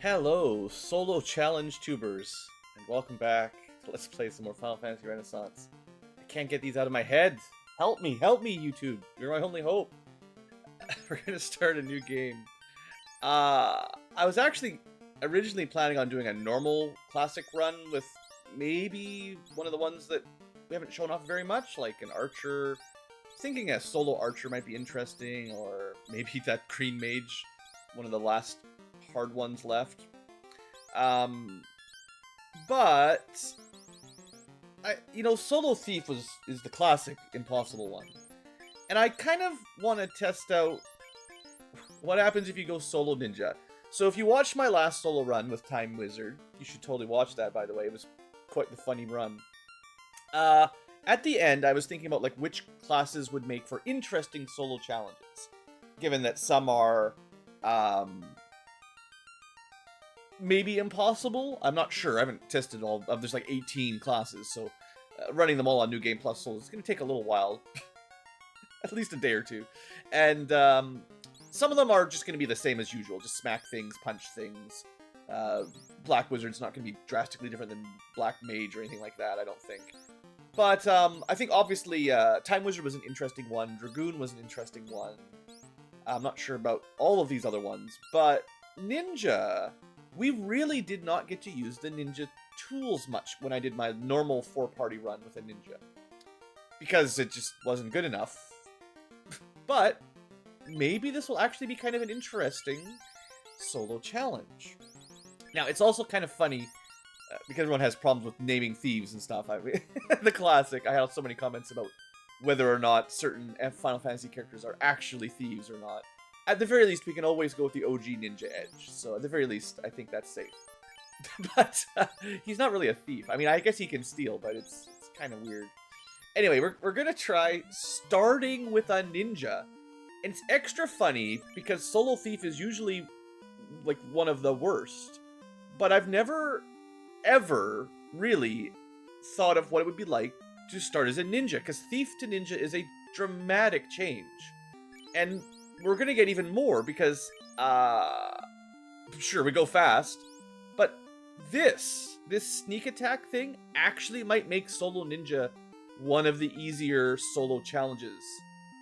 Hello, solo challenge tubers, and welcome back to Let's Play some more Final Fantasy Renaissance. I can't get these out of my head. Help me, YouTube. You're my only hope. We're gonna start a new game. I was actually originally planning on doing a normal classic run with maybe one of the ones that we haven't shown off very much, like an archer. Thinking a solo archer might be interesting, or maybe that green mage, one of the last hard ones left. But Solo Thief is the classic impossible one, and I kind of want to test out what happens if you go solo ninja. So if you watched my last solo run with Time Wizard, you should totally watch that. By the way, it was quite the funny run. At the end, I was thinking about like which classes would make for interesting solo challenges, given that some are maybe impossible. I'm not sure. I haven't tested all of. There's like 18 classes, so running them all on New Game Plus Soul is going to take a little while, at least a day or two. And some of them are just going to be the same as usual, just smack things, punch things. Black Wizard's not going to be drastically different than Black Mage or anything like that, I don't think. But I think obviously Time Wizard was an interesting one. Dragoon was an interesting one. I'm not sure about all of these other ones, but Ninja, we really did not get to use the ninja tools much when I did my normal 4-party run with a ninja, because it just wasn't good enough. But maybe this will actually be kind of an interesting solo challenge. Now, it's also kind of funny, because everyone has problems with naming thieves and stuff. The classic, I had so many comments about whether or not certain Final Fantasy characters are actually thieves or not. At the very least, we can always go with the OG Ninja Edge, so at the very least, I think that's safe. But he's not really a thief. I mean, I guess he can steal, but it's kind of weird. Anyway, we're gonna try starting with a ninja. And it's extra funny, because Solo Thief is usually, like, one of the worst. But I've never, ever, really thought of what it would be like to start as a ninja, because Thief to Ninja is a dramatic change. And we're gonna get even more, because, sure, we go fast, but this sneak attack thing actually might make Solo Ninja one of the easier solo challenges,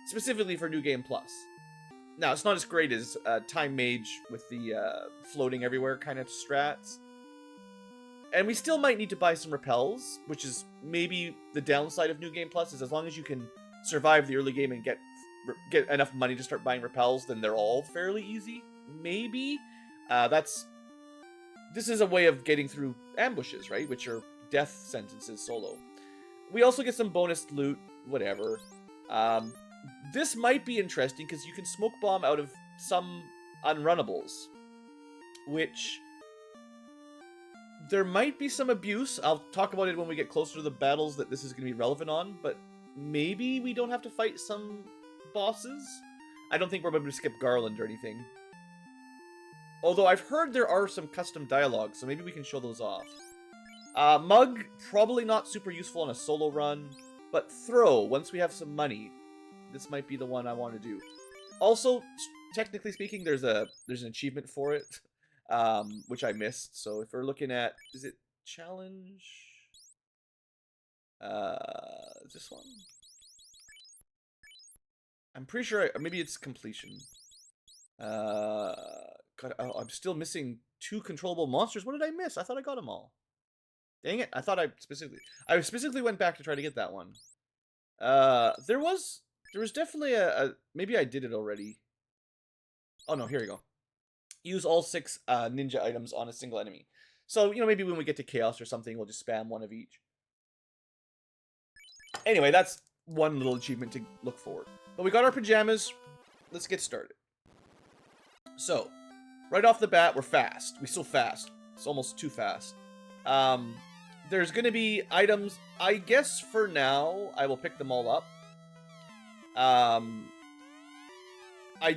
specifically for New Game Plus. Now, it's not as great as Time Mage with the floating everywhere kind of strats. And we still might need to buy some repels, which is maybe the downside of New Game Plus, is as long as you can survive the early game and get enough money to start buying repels, then they're all fairly easy. Maybe. This is a way of getting through ambushes, right? Which are death sentences solo. We also get some bonus loot, whatever. This might be interesting, because you can smoke bomb out of some unrunnables, which there might be some abuse. I'll talk about it when we get closer to the battles that this is going to be relevant on, but maybe we don't have to fight some bosses. I don't think we're able to skip Garland or anything. Although I've heard there are some custom dialogues, so maybe we can show those off. Mug, probably not super useful on a solo run, but Throw, once we have some money, this might be the one I want to do. Also, technically speaking, there's an achievement for it, which I missed. So if we're looking at, is it challenge? This one? I'm pretty sure, maybe it's completion. God, I'm still missing 2 controllable monsters. What did I miss? I thought I got them all. Dang it! I thought I specifically went back to try to get that one. There was definitely maybe I did it already. Oh no, here we go. Use all 6 ninja items on a single enemy. So, maybe when we get to Chaos or something, we'll just spam one of each. Anyway, that's one little achievement to look forward. But we got our pajamas. Let's get started. So, right off the bat, we're fast. We're so fast. It's almost too fast. There's going to be items. I guess for now, I will pick them all up. I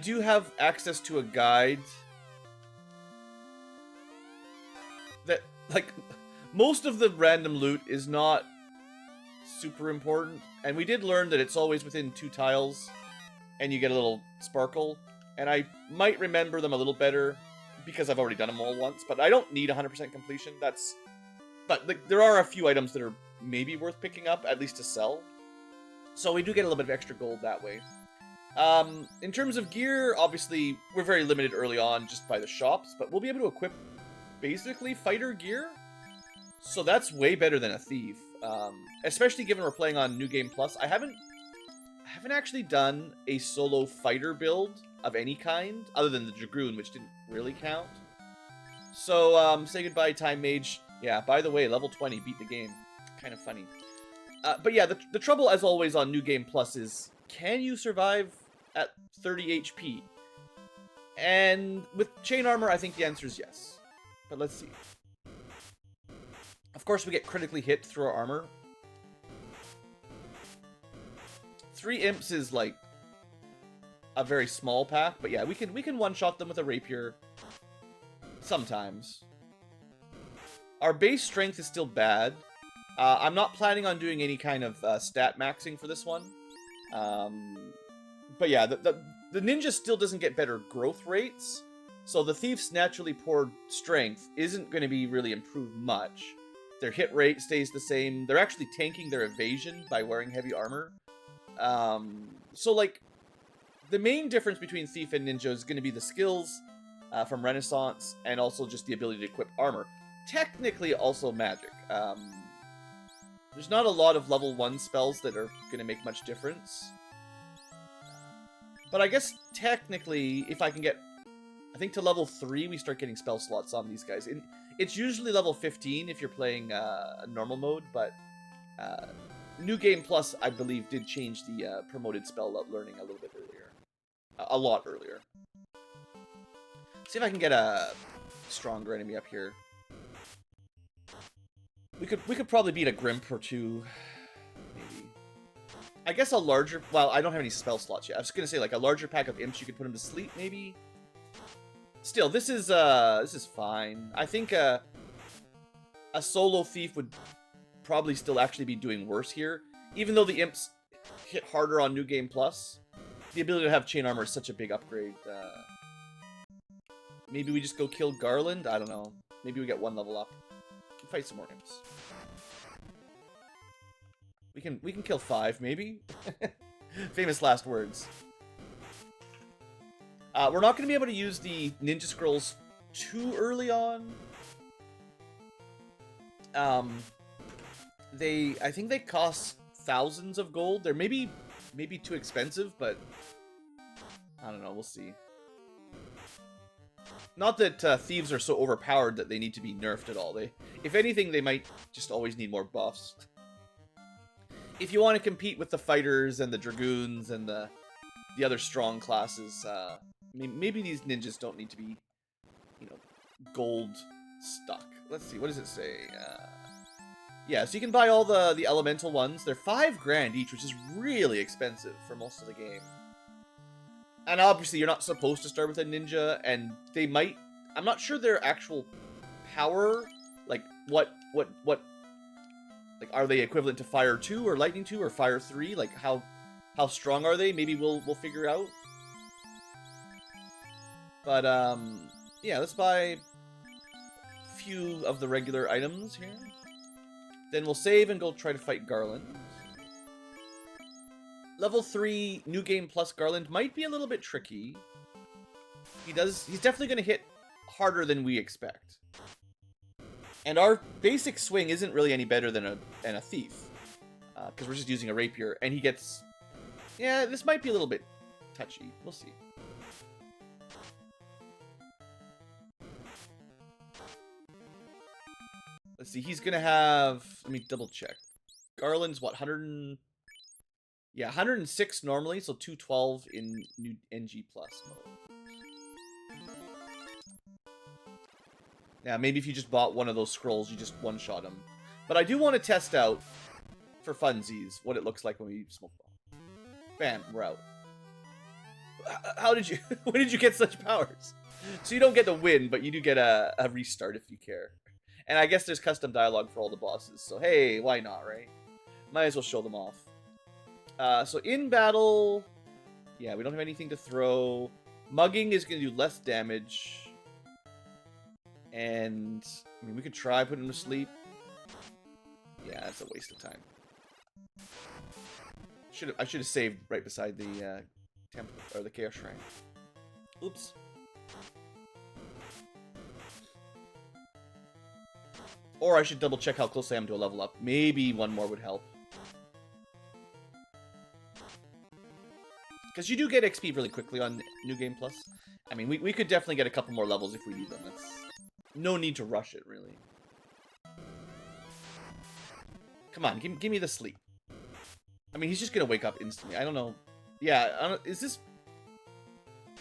do have access to a guide that, like, most of the random loot is not super important. And we did learn that it's always within 2 tiles, and you get a little sparkle. And I might remember them a little better, because I've already done them all once, but I don't need 100% completion. But there are a few items that are maybe worth picking up, at least to sell. So we do get a little bit of extra gold that way. In terms of gear, obviously, we're very limited early on just by the shops, but we'll be able to equip basically fighter gear. So that's way better than a thief, especially given we're playing on New Game Plus. I haven't actually done a solo fighter build of any kind, other than the Dragoon, which didn't really count. So, say goodbye, Time Mage. Yeah, by the way, level 20, beat the game. Kind of funny. But yeah, the trouble, as always, on New Game Plus is, can you survive at 30 HP? And with chain armor, I think the answer is yes. But let's see. Of course, we get critically hit through our armor. 3 imps is like a very small pack, but yeah, we can one-shot them with a rapier sometimes. Our base strength is still bad. I'm not planning on doing any kind of stat maxing for this one. But yeah, the ninja still doesn't get better growth rates, so the thief's naturally poor strength isn't going to be really improved much. Their hit rate stays the same. They're actually tanking their evasion by wearing heavy armor. So, like, the main difference between Thief and Ninja is going to be the skills from Renaissance, and also just the ability to equip armor. Technically, also magic. There's not a lot of level 1 spells that are going to make much difference. But I guess, technically, if I can get... I think to level 3, we start getting spell slots on these guys. It's usually level 15 if you're playing a normal mode, but... New Game Plus, I believe, did change the promoted spell learning a little bit earlier. A lot earlier. See if I can get a stronger enemy up here. We could probably beat a Grimp or 2. Maybe. I guess a larger... Well, I don't have any spell slots yet. I was going to say, like, a larger pack of imps, you could put him to sleep, maybe? Still, this is fine. I think a solo thief would... probably still actually be doing worse here. Even though the imps hit harder on New Game Plus, the ability to have chain armor is such a big upgrade. Maybe we just go kill Garland? I don't know. Maybe we get 1 level up. Fight some more imps. We can kill 5, maybe? Famous last words. We're not going to be able to use the Ninja Scrolls too early on. I think they cost thousands of gold. They're maybe too expensive, but I don't know. We'll see. Not that thieves are so overpowered that they need to be nerfed at all. If anything, they might just always need more buffs. If you want to compete with the fighters and the dragoons and the other strong classes, maybe these ninjas don't need to be, gold stuck. Let's see. What does it say? Yeah, so you can buy all the elemental ones. They're $5,000 each, which is really expensive for most of the game. And obviously, you're not supposed to start with a ninja, and they might... I'm not sure their actual power, like, what... Like, are they equivalent to Fire 2 or Lightning 2 or Fire 3? Like, how strong are they? Maybe we'll figure out. But, yeah, let's buy a few of the regular items here. Then we'll save and go try to fight Garland. Level 3 New Game Plus Garland might be a little bit tricky. He's definitely going to hit harder than we expect. And our basic swing isn't really any better than a thief. Because we're just using a rapier. And he gets... Yeah, this might be a little bit touchy. We'll see. Let's see, he's gonna have... Let me double check. Garland's what, 100... Yeah, 106 normally, so 212 in new NG Plus mode. Now, maybe if you just bought one of those scrolls, you just one-shot him. But I do want to test out, for funsies, what it looks like when we smoke bomb. Bam, we're out. How did you... when did you get such powers? So you don't get the win, but you do get a restart if you care. And I guess there's custom dialogue for all the bosses, so hey, why not, right? Might as well show them off. So in battle... Yeah, we don't have anything to throw. Mugging is going to do less damage. And, I mean, we could try putting him to sleep. Yeah, that's a waste of time. I should have saved right beside the temple or the Chaos Shrine. Oops. Or I should double check how close I am to a level up. Maybe one more would help. Because you do get XP really quickly on New Game Plus. I mean, we could definitely get a couple more levels if we need them. That's no need to rush it, really. Come on, give me the sleep. I mean, he's just gonna wake up instantly. I don't know. Yeah, is this... I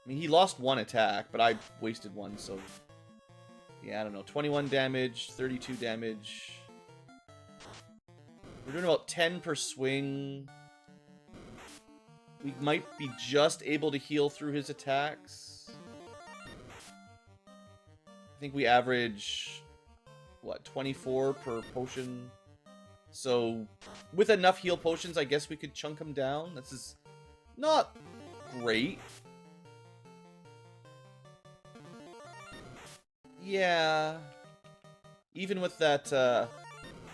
mean, he lost one attack, but I wasted one, so... Yeah, I don't know. 21 damage, 32 damage. We're doing about 10 per swing. We might be just able to heal through his attacks. I think we average, what, 24 per potion? So, with enough heal potions, I guess we could chunk him down. This is not great. Yeah. Even with that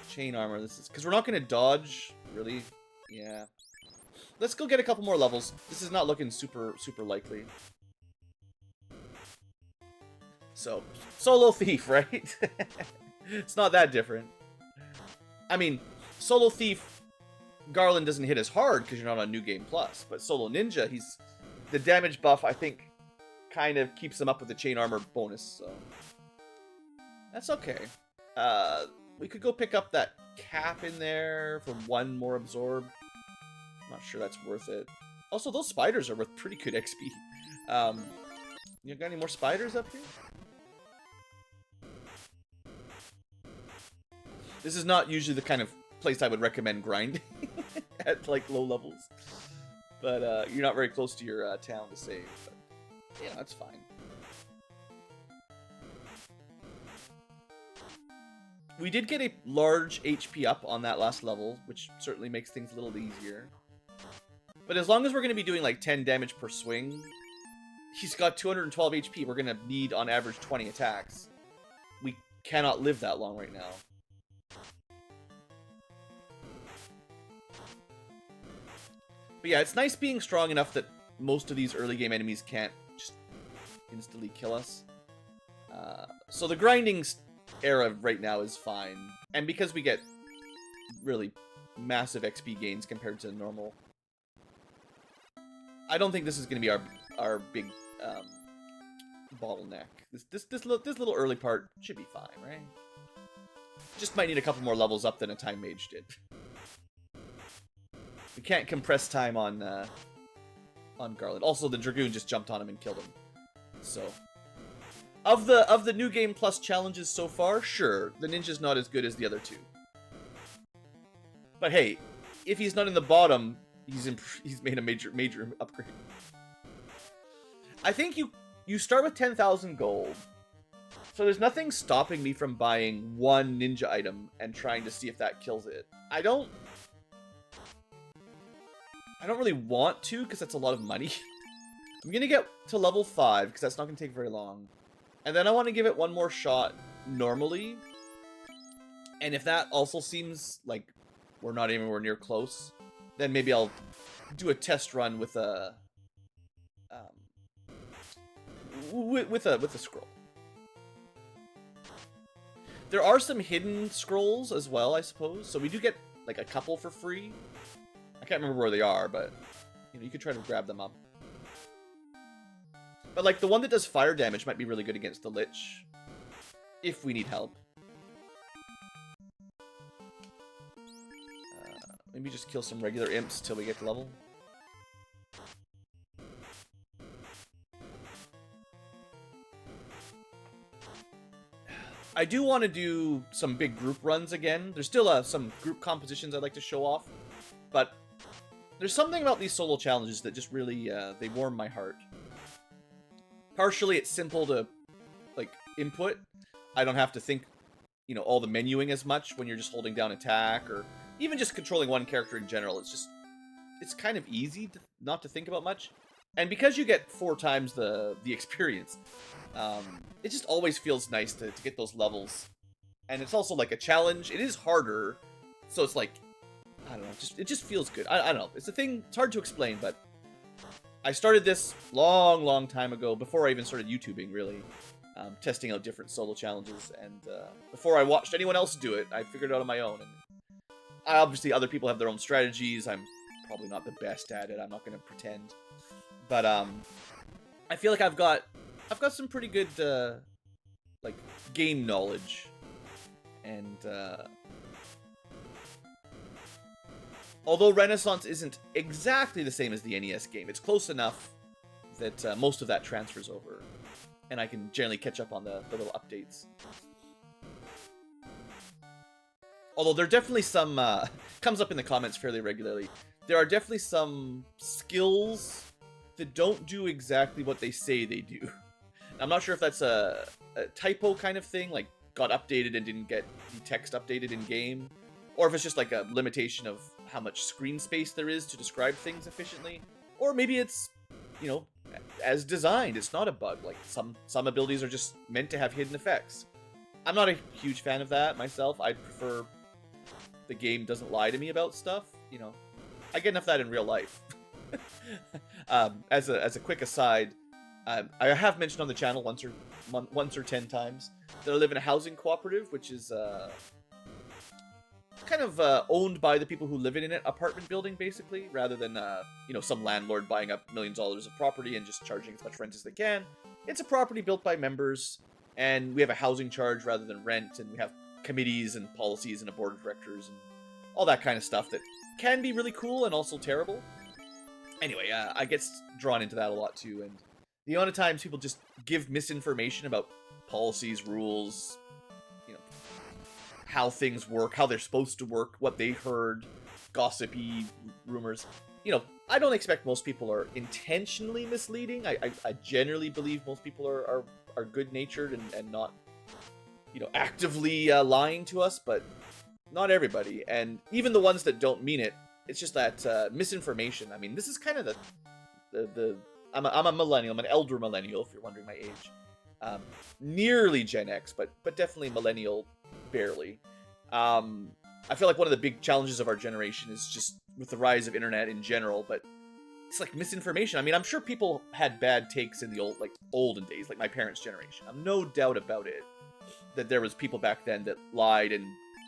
chain armor, this is... Because we're not going to dodge, really. Yeah. Let's go get a couple more levels. This is not looking super likely. So, Solo Thief, right? It's not that different. I mean, Solo Thief, Garland doesn't hit as hard because you're not on New Game Plus. But Solo Ninja, he's... The damage buff, I think, kind of keeps him up with the chain armor bonus, so... That's okay. We could go pick up that cap in there for one more absorb. I'm not sure that's worth it. Also, those spiders are worth pretty good XP. You got any more spiders up here? This is not usually the kind of place I would recommend grinding at, like, low levels. But, you're not very close to your town to save. But, yeah, that's fine. We did get a large HP up on that last level, which certainly makes things a little easier. But as long as we're going to be doing like 10 damage per swing, he's got 212 HP. We're going to need on average 20 attacks. We cannot live that long right now. But yeah, it's nice being strong enough that most of these early game enemies can't just instantly kill us. So the grinding era right now is fine. And because we get really massive XP gains compared to normal, I don't think this is going to be our big bottleneck. This little early part should be fine, right? Just might need a couple more levels up than a Time Mage did. We can't compress time on Garland. Also, the Dragoon just jumped on him and killed him. So, of the New Game Plus challenges so far, sure, the Ninja's not as good as the other two. But hey, if he's not in the bottom, he's made a major upgrade. I think you start with 10,000 gold. So there's nothing stopping me from buying one ninja item and trying to see if that kills it. I don't really want to, because that's a lot of money. I'm going to get to level 5, because that's not going to take very long. And then I want to give it one more shot normally. And if that also seems like we're not anywhere near close, then maybe I'll do a test run with a with a scroll. There are some hidden scrolls as well, I suppose. So we do get like a couple for free. I can't remember where they are, but you know, you could try to grab them up. But like the one that does fire damage might be really good against the Lich, if we need help. Maybe just kill some regular imps till we get to level. I do want to do some big group runs again. There's still some group compositions I'd like to show off, but there's something about these solo challenges that just really, they warm my heart. Partially, it's simple to, like, input. I don't have to think, you know, all the menuing as much when you're just holding down attack, or even just controlling one character in general. It's just, it's kind of easy not to think about much. And because you get 4 times the experience, it just always feels nice to get those levels. And it's also like a challenge. It is harder, so it's like, I don't know, it just feels good. I don't know. It's a thing, it's hard to explain, but I started this long time ago, before I even started YouTubing, really. Testing out different solo challenges, and before I watched anyone else do it, I figured it out on my own. And obviously, other people have their own strategies. I'm probably not the best at it. I'm not going to pretend, but I feel like I've got some pretty good like game knowledge, and although Renaissance isn't exactly the same as the NES game, it's close enough that most of that transfers over, and I can generally catch up on the little updates. Although there are definitely some, comes up in the comments fairly regularly, there are definitely some skills that don't do exactly what they say they do. I'm not sure if that's a typo kind of thing, like got updated and didn't get the text updated in-game, or if it's just like a limitation of how much screen space there is to describe things efficiently, or maybe it's, you know, as designed, it's not a bug. Like some abilities are just meant to have hidden effects. I'm not a huge fan of that myself. I'd prefer the game doesn't lie to me about stuff. You know, I get enough of that in real life. As a quick aside, I have mentioned on the channel once or 10 times that I live in a housing cooperative, which is kind of owned by the people who live in an apartment building, basically, rather than you know, some landlord buying up millions of dollars of property and just charging as much rent as they can. It's a property built by members, and we have a housing charge rather than rent, and we have committees and policies and a board of directors and all that kind of stuff that can be really cool and also terrible. Anyway, I get drawn into that a lot too, and the amount of times people just give misinformation about policies, rules, you know, how things work, how they're supposed to work, what they heard, gossipy rumors. You know, I don't expect most people are intentionally misleading. I generally believe most people are good-natured and not, you know, actively lying to us, but not everybody. And even the ones that don't mean it, it's just that misinformation. I mean, this is kind of I'm a millennial. I'm an elder millennial, if you're wondering my age. Nearly Gen X, but definitely millennial, barely. I feel like one of the big challenges of our generation is just with the rise of internet in general, but it's like misinformation. I mean, I'm sure people had bad takes in the olden days, like my parents' generation. I've no doubt about it that there was people back then that lied and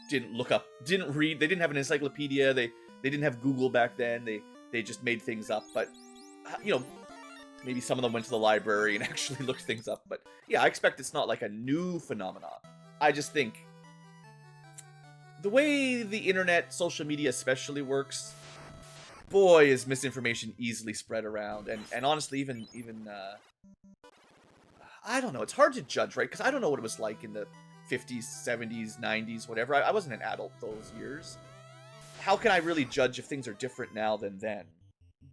didn't look up, didn't read. They didn't have an encyclopedia. They didn't have Google back then. They just made things up. But you know, maybe some of them went to the library and actually looked things up. But yeah, I expect it's not like a new phenomenon. I just think the way the internet, social media especially works, boy, is misinformation easily spread around. And honestly, even I don't know. It's hard to judge, right? Because I don't know what it was like in the 50s, 70s, 90s, whatever. I wasn't an adult those years. How can I really judge if things are different now than then?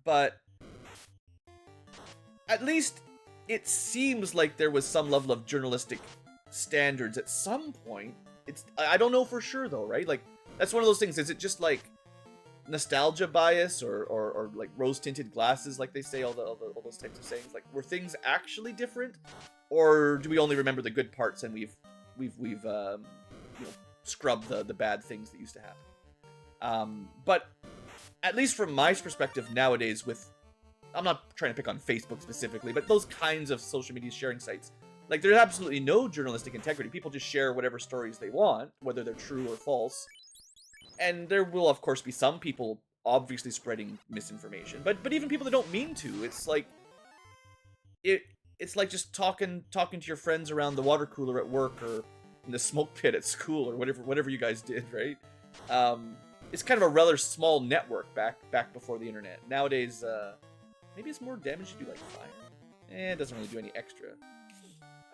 But at least it seems like there was some level of journalistic standards at some point. I don't know for sure though, right? Like, that's one of those things. Is it just like nostalgia bias or like rose-tinted glasses, like they say, all those types of sayings? Like, were things actually different, or do we only remember the good parts and we've you know, scrubbed the bad things that used to happen? But at least from my perspective nowadays, with, I'm not trying to pick on Facebook specifically, but those kinds of social media sharing sites, like, there's absolutely no journalistic integrity. People just share whatever stories they want, whether they're true or false. And there will, of course, be some people obviously spreading misinformation, but even people that don't mean to. It's like it's like just talking to your friends around the water cooler at work, or in the smoke pit at school, or whatever you guys did, right? It's kind of a rather small network back before the internet. Nowadays, maybe it's more damage to do like fire. It doesn't really do any extra.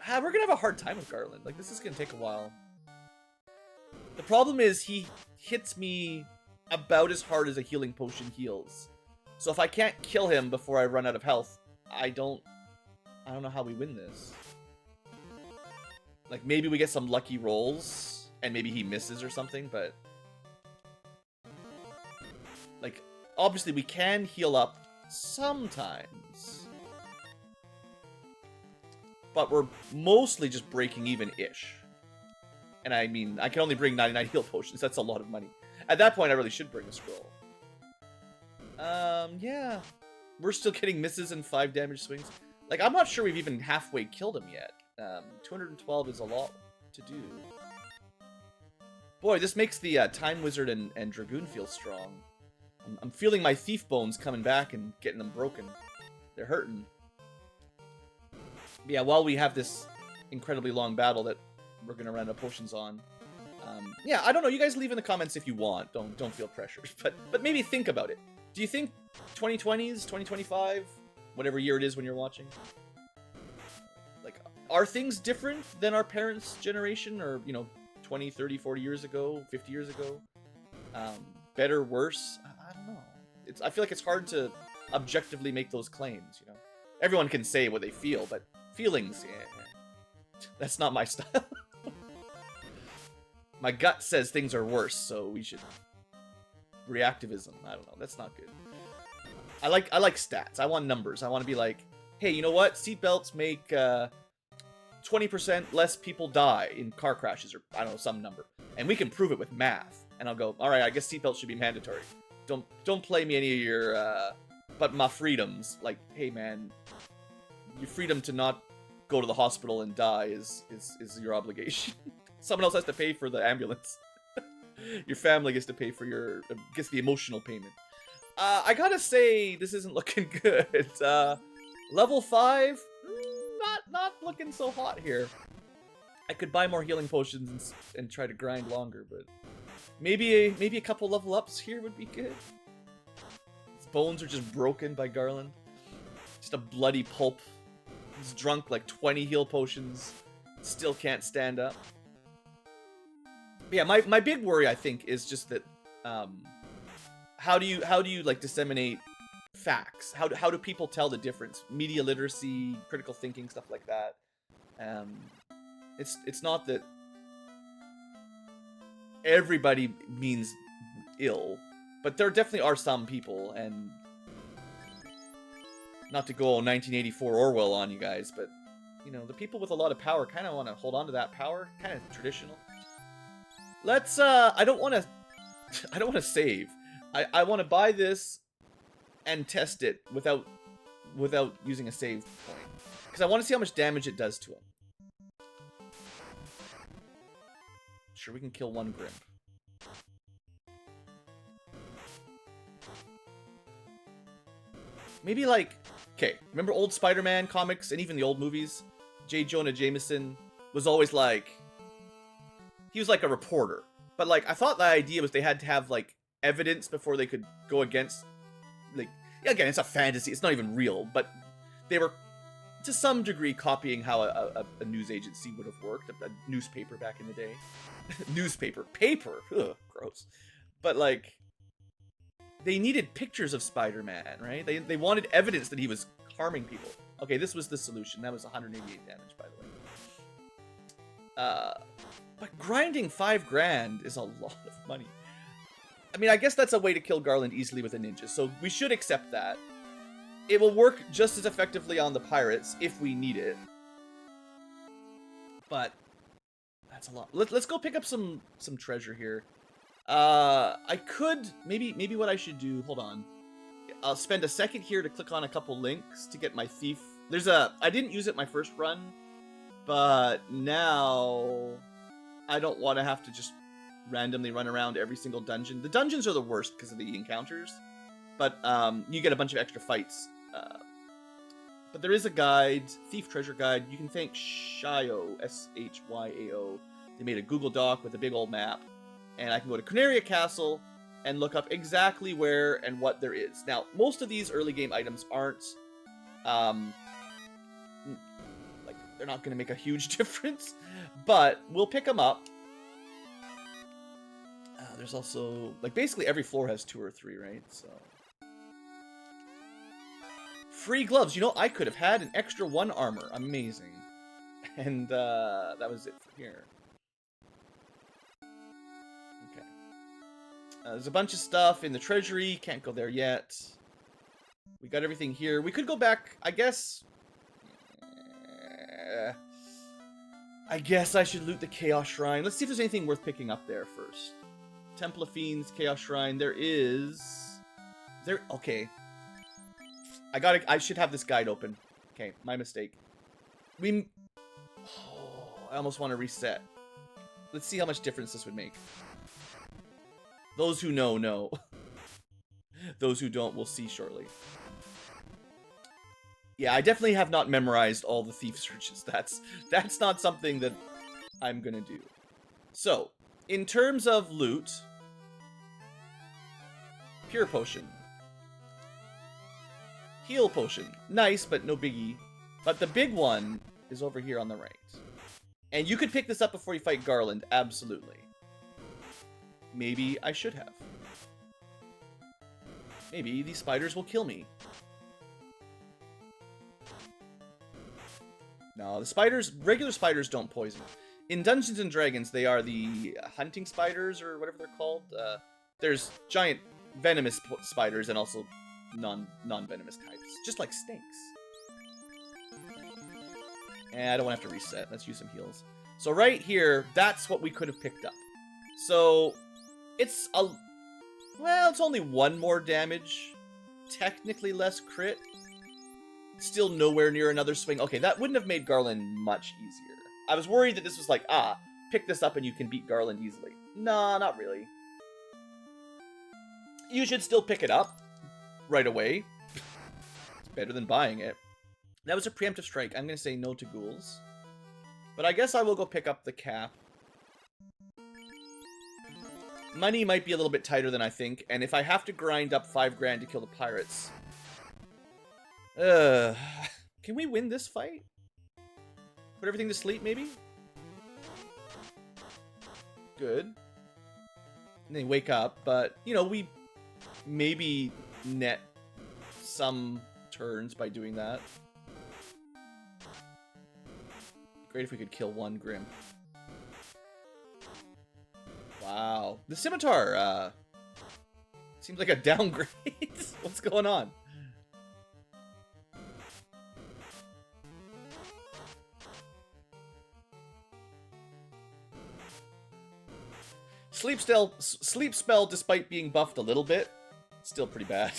We're gonna have a hard time with Garland. Like, this is gonna take a while. The problem is he hits me about as hard as a healing potion heals. So if I can't kill him before I run out of health, I don't know how we win this. Like, maybe we get some lucky rolls and maybe he misses or something, but like, obviously we can heal up sometimes. but we're mostly just breaking even-ish. And I mean, I can only bring 99 heal potions. That's a lot of money. At that point, I really should bring a scroll. Yeah. We're still getting misses and 5 damage swings. Like, I'm not sure we've even halfway killed him yet. 212 is a lot to do. Boy, this makes the Time Wizard and Dragoon feel strong. I'm feeling my thief bones coming back and getting them broken. They're hurting. But yeah, while we have this incredibly long battle that we're gonna run out of potions on. Yeah, I don't know. You guys leave in the comments if you want. Don't feel pressured. But maybe think about it. Do you think 2020s, 2025, whatever year it is when you're watching, like, are things different than our parents' generation, or 20, 30, 40 years ago, 50 years ago? Better, worse? I don't know. I feel like it's hard to objectively make those claims. Everyone can say what they feel, but feelings, yeah, that's not my style. My gut says things are worse, so we should... Reactivism. I don't know. That's not good. I like stats. I want numbers. I want to be like, hey, you know what? Seatbelts make 20% less people die in car crashes, or I don't know, some number. And we can prove it with math. And I'll go, all right, I guess seatbelts should be mandatory. Don't play me any of your but my freedoms. Like, hey man, your freedom to not go to the hospital and die is your obligation. Someone else has to pay for the ambulance. Your family gets to pay for gets the emotional payment. I gotta say, this isn't looking good. Level 5, not looking so hot here. I could buy more healing potions and try to grind longer, but maybe a couple level ups here would be good. His bones are just broken by Garland. Just a bloody pulp. He's drunk like 20 heal potions. Still can't stand up. But yeah, my big worry, I think, is just that how do you like disseminate facts? How do people tell the difference? Media literacy, critical thinking, stuff like that. It's not that everybody means ill, but there definitely are some people, and not to go 1984 Orwell on you guys, but the people with a lot of power kind of want to hold on to that power, kind of traditional. Let's I don't want to save. I want to buy this and test it without using a save point, because I want to see how much damage it does to him. Sure, we can kill one Grimp. Maybe like, okay, remember old Spider-Man comics and even the old movies? J. Jonah Jameson was always like, he was like a reporter, but like I thought the idea was they had to have like evidence before they could go against, like, again, it's a fantasy, it's not even real, but they were to some degree copying how a news agency would have worked, a newspaper back in the day. Paper, ugh, gross. But like, they needed pictures of Spider-Man, right? They wanted evidence that he was harming people. Okay, this was the solution. That was 188 damage, by the way. But grinding 5 grand is a lot of money. I mean, I guess that's a way to kill Garland easily with a ninja, so we should accept that. It will work just as effectively on the pirates if we need it. But that's a lot. Let's go pick up some treasure here. I could maybe what I should do. Hold on. I'll spend a second here to click on a couple links to get my thief. I didn't use it my first run, but now I don't want to have to just randomly run around every single dungeon. The dungeons are the worst because of the encounters, but you get a bunch of extra fights. But there is a guide, Thief Treasure Guide. You can thank Shyo, S-H-Y-A-O. They made a Google Doc with a big old map. And I can go to Corneria Castle and look up exactly where and what there is. Now, most of these early game items aren't, like, they're not going to make a huge difference. But we'll pick them up. There's also, like, basically every floor has 2 or 3, right? So... Free gloves. You know, I could have had an extra 1 armor. Amazing. And that was it for here. Okay. There's a bunch of stuff in the treasury. Can't go there yet. We got everything here. We could go back, I guess. I guess I should loot the Chaos Shrine. Let's see if there's anything worth picking up there first. Temple of Fiends, Chaos Shrine. There is... Okay. I should have this guide open. Okay, my mistake. I almost want to reset. Let's see how much difference this would make. Those who know, know. Those who don't will see shortly. Yeah, I definitely have not memorized all the thief searches. That's not something that I'm gonna do. So, in terms of loot, Pure Potion. Heal Potion. Nice, but no biggie. But the big one is over here on the right. And you could pick this up before you fight Garland, absolutely. Maybe I should have. Maybe these spiders will kill me. No, the spiders, regular spiders don't poison. In Dungeons & Dragons, they are the hunting spiders, or whatever they're called. There's giant venomous spiders and also non-venomous types. Just like snakes. And I don't want to have to reset. Let's use some heals. So right here, that's what we could have picked up. So, it's it's only 1 more damage. Technically less crit. Still nowhere near another swing. Okay, that wouldn't have made Garland much easier. I was worried that this was like, pick this up and you can beat Garland easily. Nah, not really. You should still pick it up right away. It's better than buying it. That was a preemptive strike. I'm going to say no to ghouls. But I guess I will go pick up the cap. Money might be a little bit tighter than I think, and if I have to grind up 5 grand to kill the pirates... can we win this fight? Put everything to sleep, maybe? Good. And they wake up, but, you know, we maybe net some turns by doing that. Great if we could kill 1 Grim. Wow. The scimitar, seems like a downgrade. What's going on? Sleep spell, despite being buffed a little bit, still pretty bad.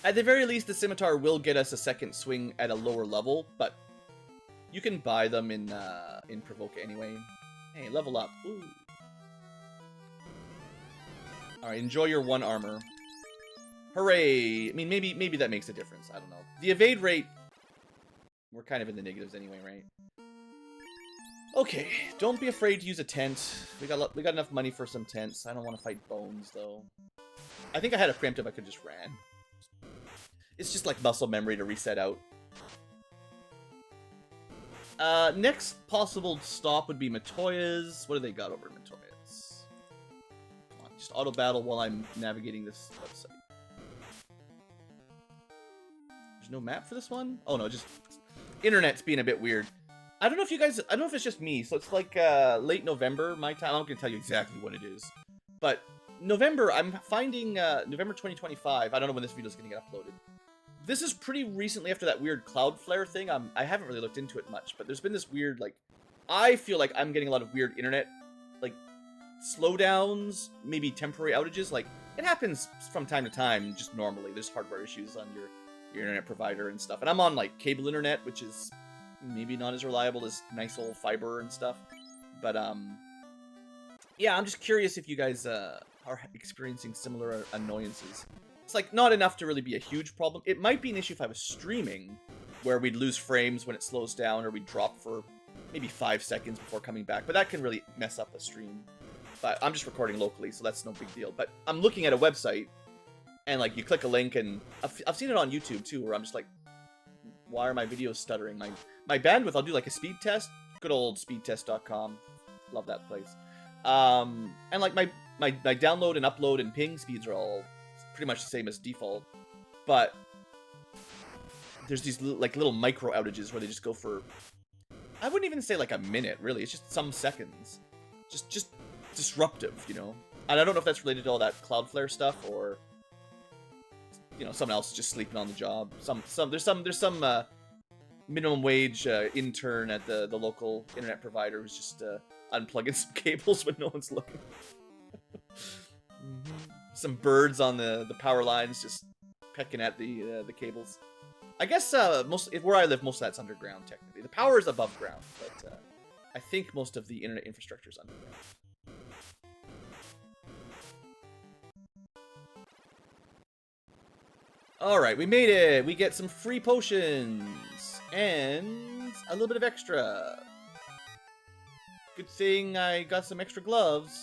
At the very least, the scimitar will get us a second swing at a lower level, but you can buy them in Provoke anyway. Hey, level up. Ooh. Alright, enjoy your 1 armor. Hooray! I mean, maybe that makes a difference. I don't know. The evade rate, we're kind of in the negatives anyway, right? Okay, don't be afraid to use a tent. We got enough money for some tents. I don't want to fight bones, though. I think I had a preemptive I could just ran. It's just like muscle memory to reset out. Next possible stop would be Matoya's. What do they got over at Matoya's? Come on, just auto battle while I'm navigating this website. There's no map for this one? Oh no, just internet's being a bit weird. I don't know if you guys, I don't know if it's just me, so it's like late November, my time. I'm not going to tell you exactly what it is. But November, I'm finding November 2025. I don't know when this video is going to get uploaded. This is pretty recently after that weird Cloudflare thing. I haven't really looked into it much, but there's been this weird, like, I feel like I'm getting a lot of weird internet, like, slowdowns, maybe temporary outages. Like, it happens from time to time, just normally. There's hardware issues on your internet provider and stuff. And I'm on, like, cable internet, which is maybe not as reliable as nice old fiber and stuff. But, yeah, I'm just curious if you guys are experiencing similar annoyances. It's, like, not enough to really be a huge problem. It might be an issue if I was streaming, where we'd lose frames when it slows down, or we'd drop for maybe 5 seconds before coming back. But that can really mess up a stream. But I'm just recording locally, so that's no big deal. But I'm looking at a website, and, like, you click a link, and I've seen it on YouTube, too, where I'm just like, why are my videos stuttering? My bandwidth, I'll do, like, a speed test. Good old speedtest.com. Love that place. And, like, my download and upload and ping speeds are all pretty much the same as default. But there's these, like, little micro outages where they just go for, I wouldn't even say, like, a minute, really. It's just some seconds. Just disruptive, you know? And I don't know if that's related to all that Cloudflare stuff, or you know, someone else is just sleeping on the job. There's some minimum wage intern at the local internet provider who's just unplugging some cables when no one's looking. Some birds on the power lines just pecking at the cables. I guess where I live, most of that's underground technically. The power is above ground, but I think most of the internet infrastructure is underground. Alright, we made it! We get some free potions! And a little bit of extra. Good thing I got some extra gloves.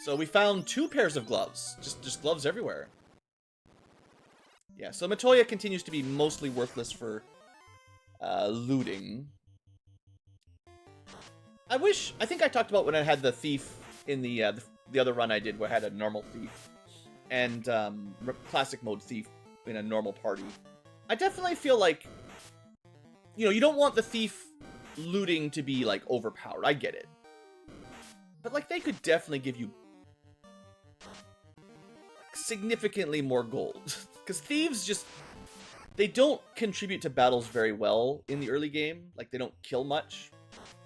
So we found 2 pairs of gloves. Just gloves everywhere. Yeah, so Matoya continues to be mostly worthless for looting. I think I talked about when I had the thief in the other run I did where I had a normal thief. And classic mode thief in a normal party. I definitely feel like, you know, you don't want the thief looting to be, like, overpowered. I get it. But, like, they could definitely give you significantly more gold. Because thieves just, they don't contribute to battles very well in the early game. Like, they don't kill much.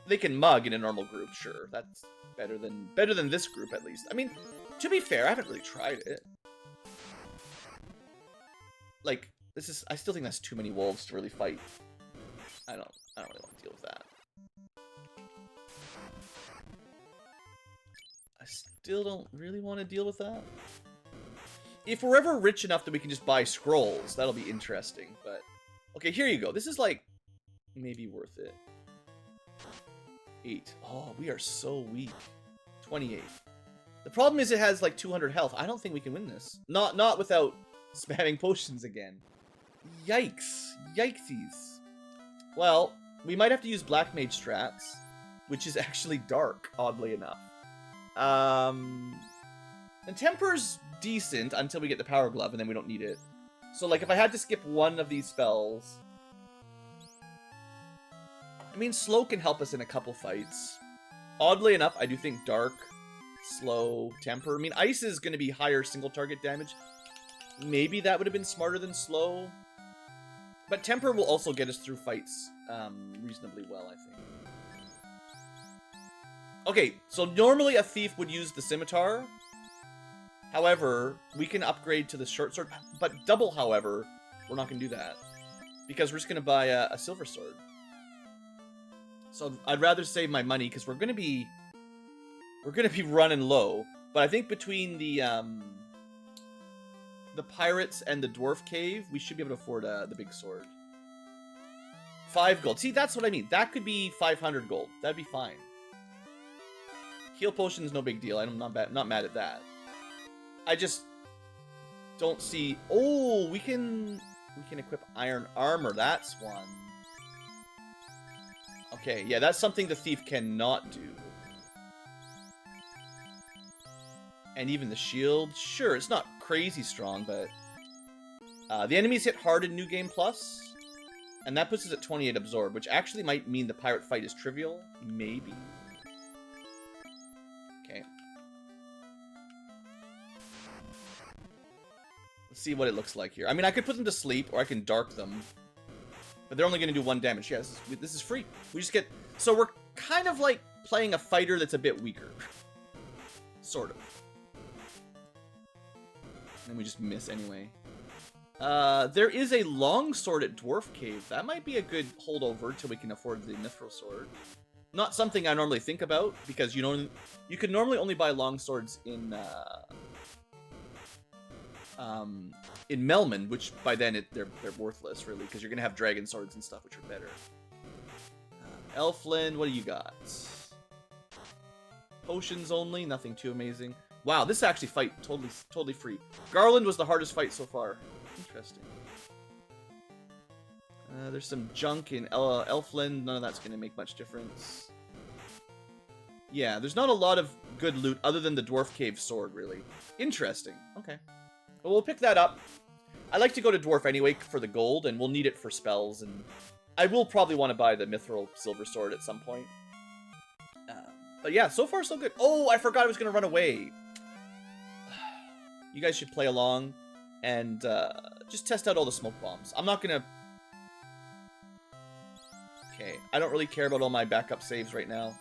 They can mug in a normal group, sure. That's better than this group, at least. I mean, to be fair, I haven't really tried it. Like, I still think that's too many wolves to really fight. I don't really want to deal with that. I still don't really want to deal with that. If we're ever rich enough that we can just buy scrolls, that'll be interesting, but... Okay, here you go. This is, like, maybe worth it. 8. Oh, we are so weak. 28. The problem is it has, like, 200 health. I don't think we can win this. Not without spamming potions again. Yikes. Yikesies. Well, we might have to use Black Mage strats, which is actually dark, oddly enough. And Temper's decent until we get the Power Glove, and then we don't need it. So, like, if I had to skip one of these spells... I mean, Slow can help us in a couple fights. Oddly enough, I do think Dark, Slow, Temper... I mean, Ice is going to be higher single target damage. Maybe that would have been smarter than Slow. But Temper will also get us through fights reasonably well, I think. Okay, so normally a thief would use the scimitar. However, we can upgrade to the short sword. But double, however, we're not going to do that. Because we're just going to buy a silver sword. So I'd rather save my money because we're going to be running low. But I think between the pirates and the dwarf cave, we should be able to afford the big sword. 5 gold. See, that's what I mean. That could be 500 gold. That'd be fine. Heal potion is no big deal. I'm not mad at that. I just don't see... Oh, we can equip iron armor. That's one. Okay, yeah, that's something the thief cannot do. And even the shield. Sure, it's not crazy strong, but... the enemies hit hard in New Game Plus. And that puts us at 28 absorb, which actually might mean the pirate fight is trivial. Maybe. Okay. Let's see what it looks like here. I mean, I could put them to sleep, or I can dark them. But they're only going to do 1 damage. Yes, this is free. We just get... So we're kind of like playing a fighter that's a bit weaker. Sort of. And we just miss anyway. There is a longsword at Dwarf Cave. That might be a good holdover till we can afford the Mithril Sword. Not something I normally think about, because you can normally only buy longswords in Melman, which by then they're worthless, really, because you're going to have dragon swords and stuff, which are better. Elflin, what do you got? Potions only, nothing too amazing. Wow, this actually fight totally free. Garland was the hardest fight so far. Interesting. There's some junk in Elflin. None of that's going to make much difference. Yeah, there's not a lot of good loot other than the Dwarf Cave sword, really. Interesting. Okay. Well, we'll pick that up. I like to go to Dwarf anyway for the gold, and we'll need it for spells, and I will probably want to buy the Mithril Silver Sword at some point. But yeah, so far so good. Oh, I forgot I was going to run away. You guys should play along and just test out all the smoke bombs. I'm not gonna... Okay, I don't really care about all my backup saves right now.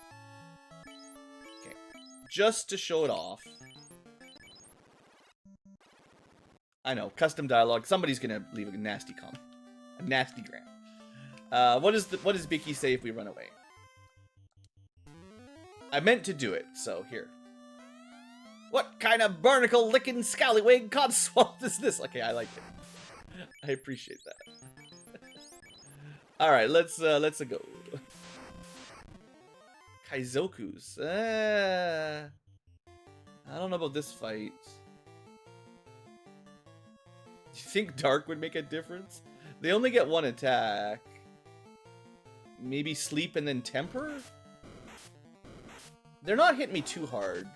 Okay, just to show it off. I know, custom dialogue. Somebody's gonna leave a nasty comment. A nasty gram. What does Bicky say if we run away? I meant to do it, so here. What kind of barnacle-licking scallywag codswamp is this? Okay, I like it. I appreciate that. All right, let's go. Kaizoku's. I don't know about this fight. Do you think Dark would make a difference? They only get one attack. Maybe Sleep and then Temper? They're not hitting me too hard.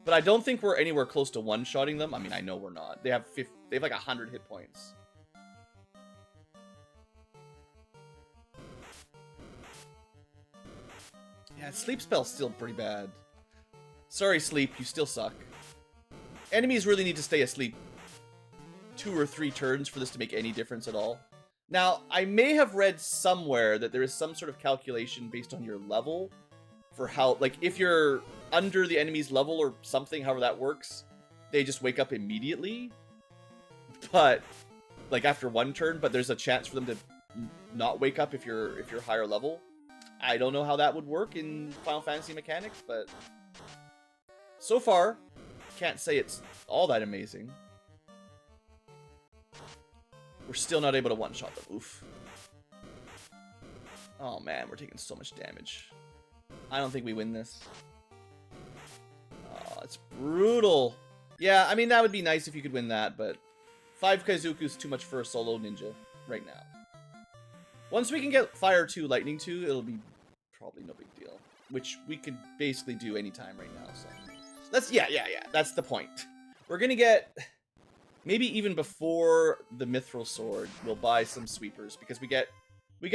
But I don't think we're anywhere close to one-shotting them. I mean, I know we're not. They have like 100 hit points. Yeah, Sleep spell's still pretty bad. Sorry, Sleep, you still suck. Enemies really need to stay asleep 2 or 3 turns for this to make any difference at all. Now, I may have read somewhere that there is some sort of calculation based on your level for how, like, if you're under the enemy's level or something, however that works, they just wake up immediately. But, like, after 1 turn, but there's a chance for them to not wake up if you're higher level. I don't know how that would work in Final Fantasy mechanics, but so far, can't say it's all that amazing. We're still not able to one-shot them. Oof. Oh man, we're taking so much damage. I don't think we win this. Oh, it's brutal. Yeah, I mean, that would be nice if you could win that, but 5 Kaizoku is too much for a solo ninja right now. Once we can get Fire 2, Lightning 2, it'll be probably no big deal. Which we could basically do anytime right now, so... Yeah, that's the point. We're gonna get... Maybe even before the Mithril Sword, we'll buy some sweepers, because we get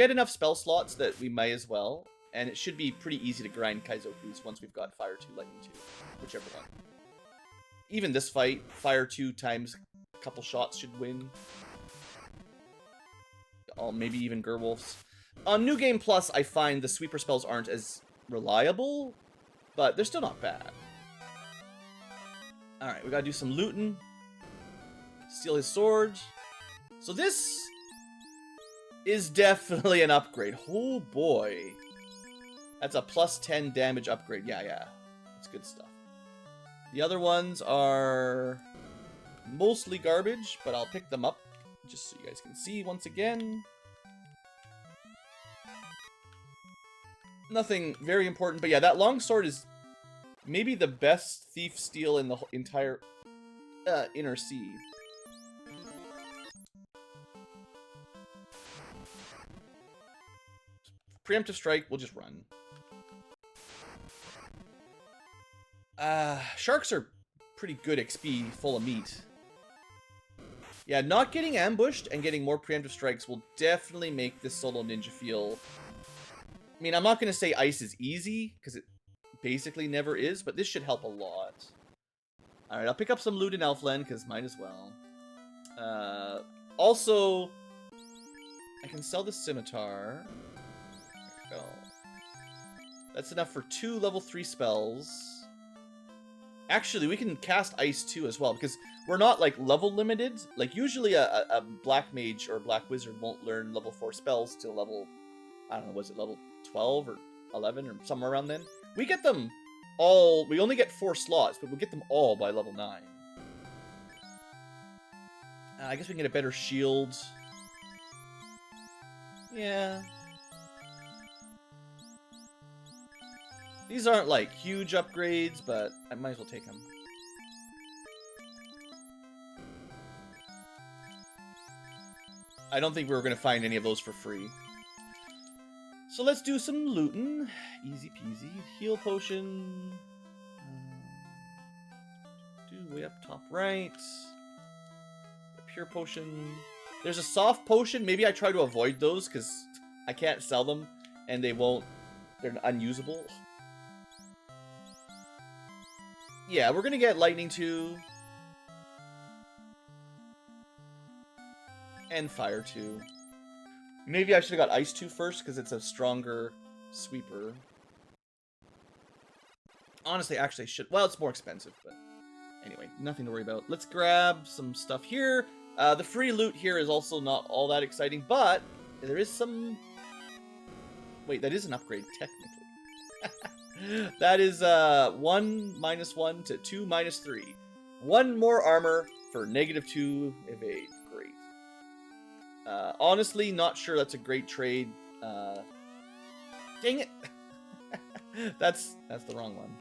enough spell slots that we may as well, and it should be pretty easy to grind Kaizokus once we've got Fire 2, Lightning 2, whichever one. Even this fight, Fire 2 times a couple shots should win. Oh, maybe even Gerwolf's. On New Game Plus, I find the sweeper spells aren't as reliable, but they're still not bad. Alright, we gotta do some looting. Steal his sword. So this is definitely an upgrade. Oh boy. That's a plus 10 damage upgrade. Yeah. That's good stuff. The other ones are mostly garbage, but I'll pick them up just so you guys can see once again. Nothing very important, but yeah, that longsword is maybe the best thief steal in the entire Inner Sea. Preemptive strike, we'll just run. Sharks are pretty good XP, full of meat. Yeah, not getting ambushed and getting more preemptive strikes will definitely make this solo ninja feel... I mean, I'm not going to say ice is easy, because it basically never is, but this should help a lot. Alright, I'll pick up some loot in Elfland, because might as well. Also, I can sell the scimitar. There we go. That's enough for 2 level 3 spells. Actually, we can cast ice too as well, because we're not, like, level limited. Like, usually a black mage or black wizard won't learn level 4 spells till level, I don't know, was it level 12 or 11 or somewhere around then? We get them all, we only get 4 slots, but we'll get them all by level 9. I guess we can get a better shield. Yeah. These aren't, like, huge upgrades, but I might as well take them. I don't think we were going to find any of those for free. So let's do some looting. Easy peasy. Heal potion. Do way up top right. A pure potion. There's a soft potion. Maybe I try to avoid those because I can't sell them and they won't. They're unusable. Yeah, we're gonna get lightning too. And Fire 2. Maybe I should have got Ice 2 first, because it's a stronger sweeper. Honestly, actually, I should... Well, it's more expensive, but... Anyway, nothing to worry about. Let's grab some stuff here. The free loot here is also not all that exciting, but there is some... Wait, that is an upgrade, technically. That is 1 -1 to 2 -3. 1 more armor for -2 evade. Great. Honestly, not sure that's a great trade. Dang it! That's the wrong one.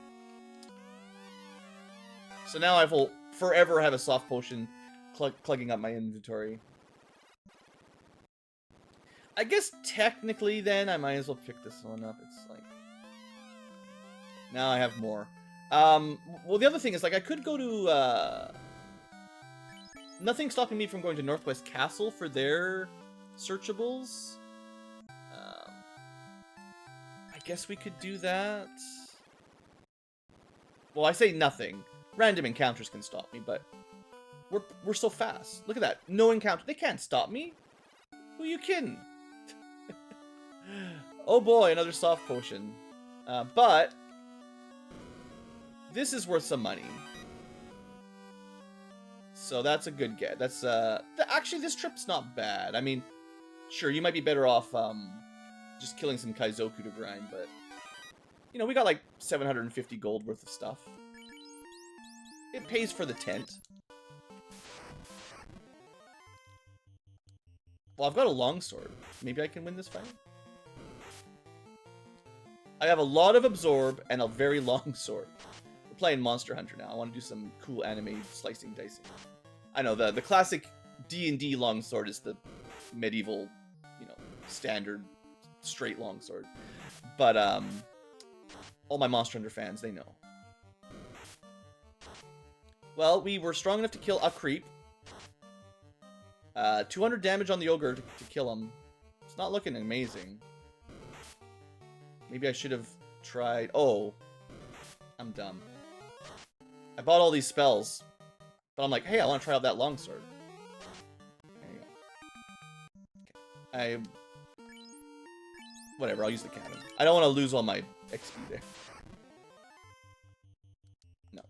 So now I will forever have a soft potion plugging up my inventory. I guess technically then I might as well pick this one up. It's like... Now I have more. Well, the other thing is, like, I could go to... Nothing's stopping me from going to Northwest Castle for their searchables. I guess we could do that. Well, I say nothing. Random encounters can stop me, but we're so fast. Look at that. No encounter. They can't stop me. Who are you kidding? Oh boy, another soft potion. But this is worth some money. So that's a good get. That's actually, this trip's not bad. I mean, sure, you might be better off just killing some Kaizoku to grind, but you know, we got like 750 gold worth of stuff. It pays for the tent. Well, I've got a longsword. Maybe I can win this fight. I have a lot of absorb and a very long sword. We're playing Monster Hunter now. I want to do some cool anime slicing dicing. I know the classic D&D longsword is the medieval, you know, standard straight longsword. But all my Monster Hunter fans, they know. Well, we were strong enough to kill a creep. 200 damage on the ogre to kill him. It's not looking amazing. Maybe I should have tried... Oh. I'm dumb. I bought all these spells. But I'm like, hey, I want to try out that longsword. There you go. Okay. Whatever, I'll use the cannon. I don't want to lose all my XP there. No.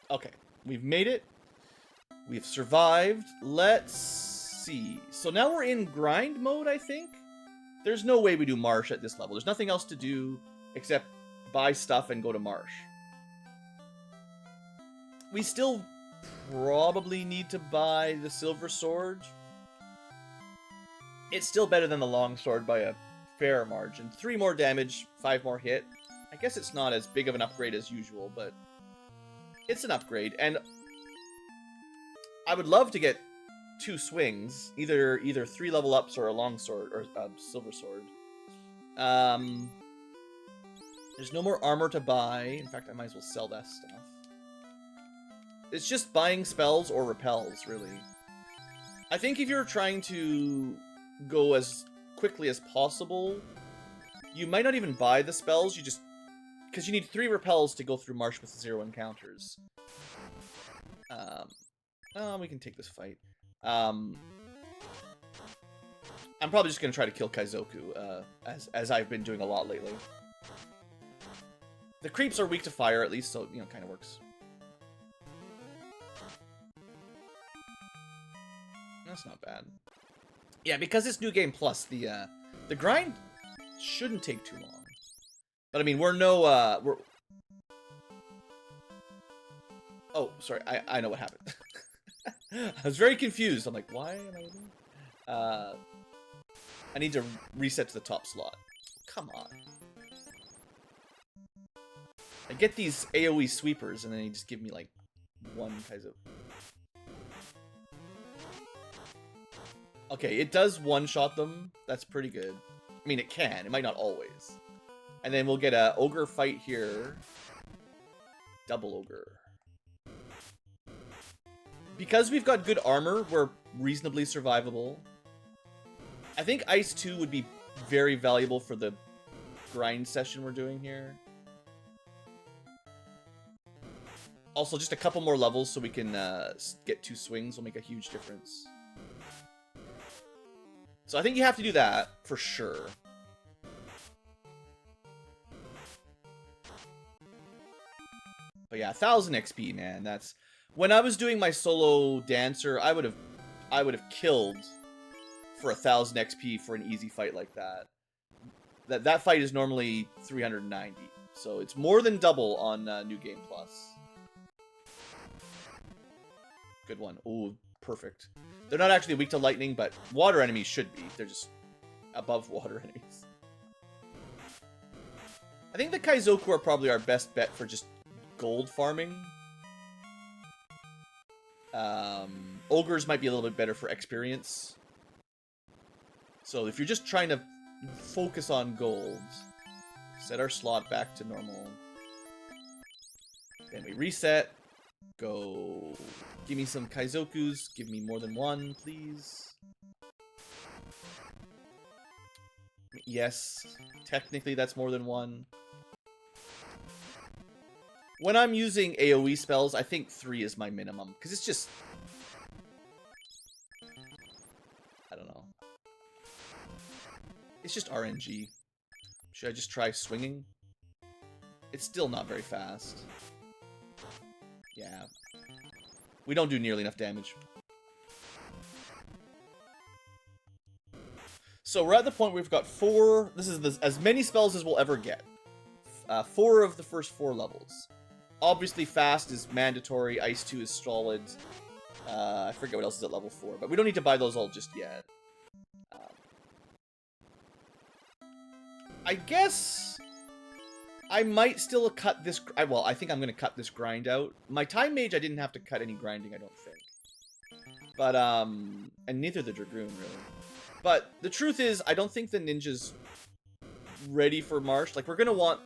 Okay. We've made it. We've survived. Let's see. So now we're in grind mode, I think. There's no way we do Marsh at this level. There's nothing else to do except buy stuff and go to Marsh. We still probably need to buy the silver sword. It's still better than the long sword by a fair margin. 3 more damage, 5 more hit. I guess it's not as big of an upgrade as usual, but it's an upgrade. And I would love to get 2 swings, either 3 level ups or a long sword or a silver sword. There's no more armor to buy. In fact, I might as well sell that stuff. It's just buying spells or repels, really. I think if you're trying to go as quickly as possible, you might not even buy the spells. You just... Because you need 3 repels to go through Marsh with 0 encounters. We can take this fight. I'm probably just going to try to kill Kaizoku, as I've been doing a lot lately. The creeps are weak to fire, at least, so, you know, kind of works. That's not bad. Yeah, because it's New Game Plus, the grind shouldn't take too long. But, I mean, we're no, we're... Oh, sorry, I know what happened. I was very confused. I'm like, why am I doing... I need to reset to the top slot. Come on. I get these AoE sweepers, and then they just give me, like, 1 Kaizo. Okay, it does one-shot them. That's pretty good. I mean, it can. It might not always. And then we'll get a ogre fight here. Double ogre. Because we've got good armor, we're reasonably survivable. I think Ice 2 would be very valuable for the grind session we're doing here. Also, just a couple more levels so we can get 2 swings will make a huge difference. So I think you have to do that for sure. But yeah, 1000 XP, man. That's when I was doing my solo dancer, I would have killed for 1000 XP for an easy fight like that. That fight is normally 390, so it's more than double on New Game Plus. Good one. Ooh, perfect. They're not actually weak to lightning, but water enemies should be. They're just above water enemies. I think the Kaizoku are probably our best bet for just gold farming. Ogres might be a little bit better for experience. So if you're just trying to focus on gold, set our slot back to normal. Then we reset. Go. Give me some Kaizokus. Give me more than one, please. Yes. Technically, that's more than one. When I'm using AoE spells, I think 3 is my minimum. Because it's just... I don't know. It's just RNG. Should I just try swinging? It's still not very fast. Yeah. We don't do nearly enough damage. So we're at the point where we've got 4... This is as many spells as we'll ever get. 4 of the first 4 levels. Obviously, fast is mandatory. Ice 2 is solid. I forget what else is at level 4, but we don't need to buy those all just yet. I guess I might still cut this... Well, I think I'm going to cut this grind out. My Time Mage, I didn't have to cut any grinding, I don't think. But, and neither the Dragoon, really. But the truth is, I don't think the ninja's ready for March. Like, we're going to want...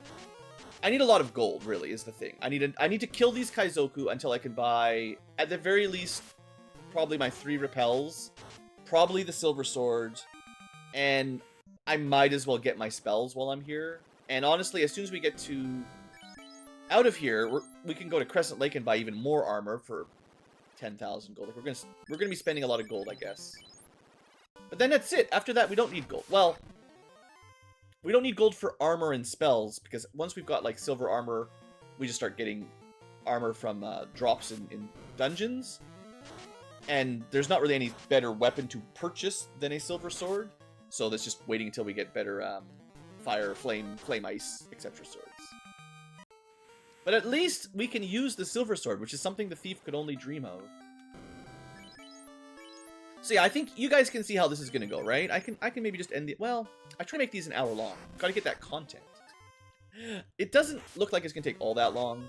I need a lot of gold, really, is the thing. I need to kill these Kaizoku until I can buy, at the very least, probably my 3 repels, probably the Silver Sword, and I might as well get my spells while I'm here. And honestly, as soon as we get out of here, we can go to Crescent Lake and buy even more armor for 10,000 gold. Like, we're gonna be spending a lot of gold, I guess. But then that's it. After that, we don't need gold. Well, we don't need gold for armor and spells, because once we've got, like, silver armor, we just start getting armor from drops in dungeons. And there's not really any better weapon to purchase than a silver sword. So that's just waiting until we get better fire, flame ice, etc. swords. But at least we can use the silver sword, which is something the thief could only dream of. So yeah, I think you guys can see how this is going to go, right? I can maybe just end it. Well, I try to make these an hour long. Got to get that content. It doesn't look like it's going to take all that long.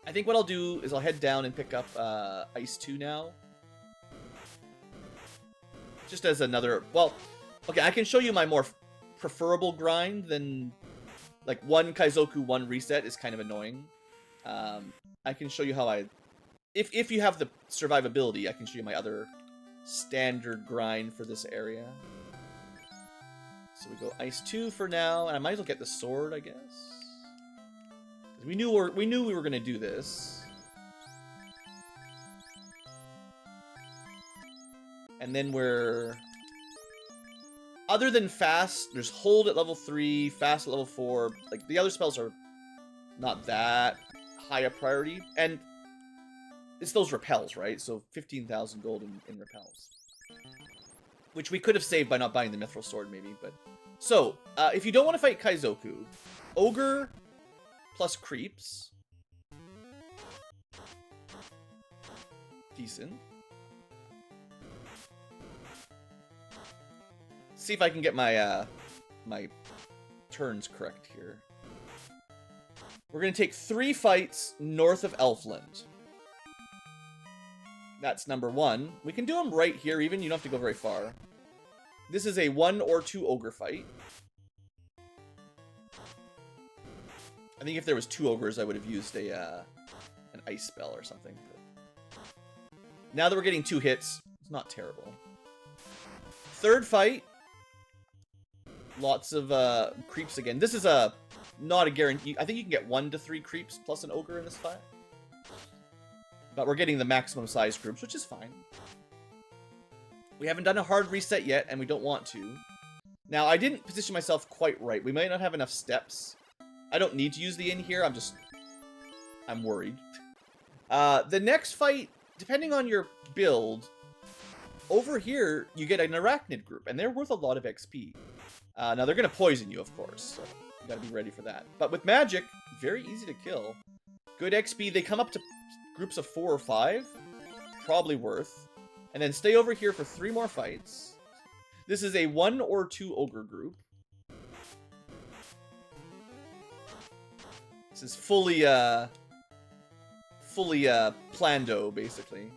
I think what I'll do is I'll head down and pick up Ice 2 now. Just as another... Well, okay, I can show you my more preferable grind than... Like, 1 Kaizoku, 1 reset is kind of annoying. I can show you how I... If you have the survivability, I can show you my other standard grind for this area. So we go Ice 2 for now, and I might as well get the sword, I guess. We knew we were gonna do this. And then we're... Other than fast, there's hold at level 3, fast at level 4. Like, the other spells are not that high a priority. And it's those repels, right? So 15,000 gold in repels. Which we could have saved by not buying the Mithril Sword, maybe. But so, if you don't want to fight Kaizoku, Ogre plus Creeps. Decent. See if I can get my my turns correct here. We're going to take 3 fights north of Elfland. That's number 1. We can do them right here even. You don't have to go very far. This is a 1 or 2 ogre fight. I think if there was 2 ogres, I would have used an ice spell or something. But now that we're getting 2 hits, it's not terrible. 3rd fight. Lots of creeps again. This is not a guarantee. I think you can get 1 to 3 creeps plus an ogre in this fight. But we're getting the maximum size groups, which is fine. We haven't done a hard reset yet, and we don't want to. Now, I didn't position myself quite right. We might not have enough steps. I don't need to use the inn here. I'm worried. The next fight, depending on your build, over here, you get an arachnid group, and they're worth a lot of XP. Now, they're going to poison you, of course, so you got to be ready for that. But with magic, very easy to kill. Good XP. They come up to groups of 4 or 5. Probably worth. And then stay over here for 3 more fights. This is a 1 or 2 ogre group. This is fully plando, basically.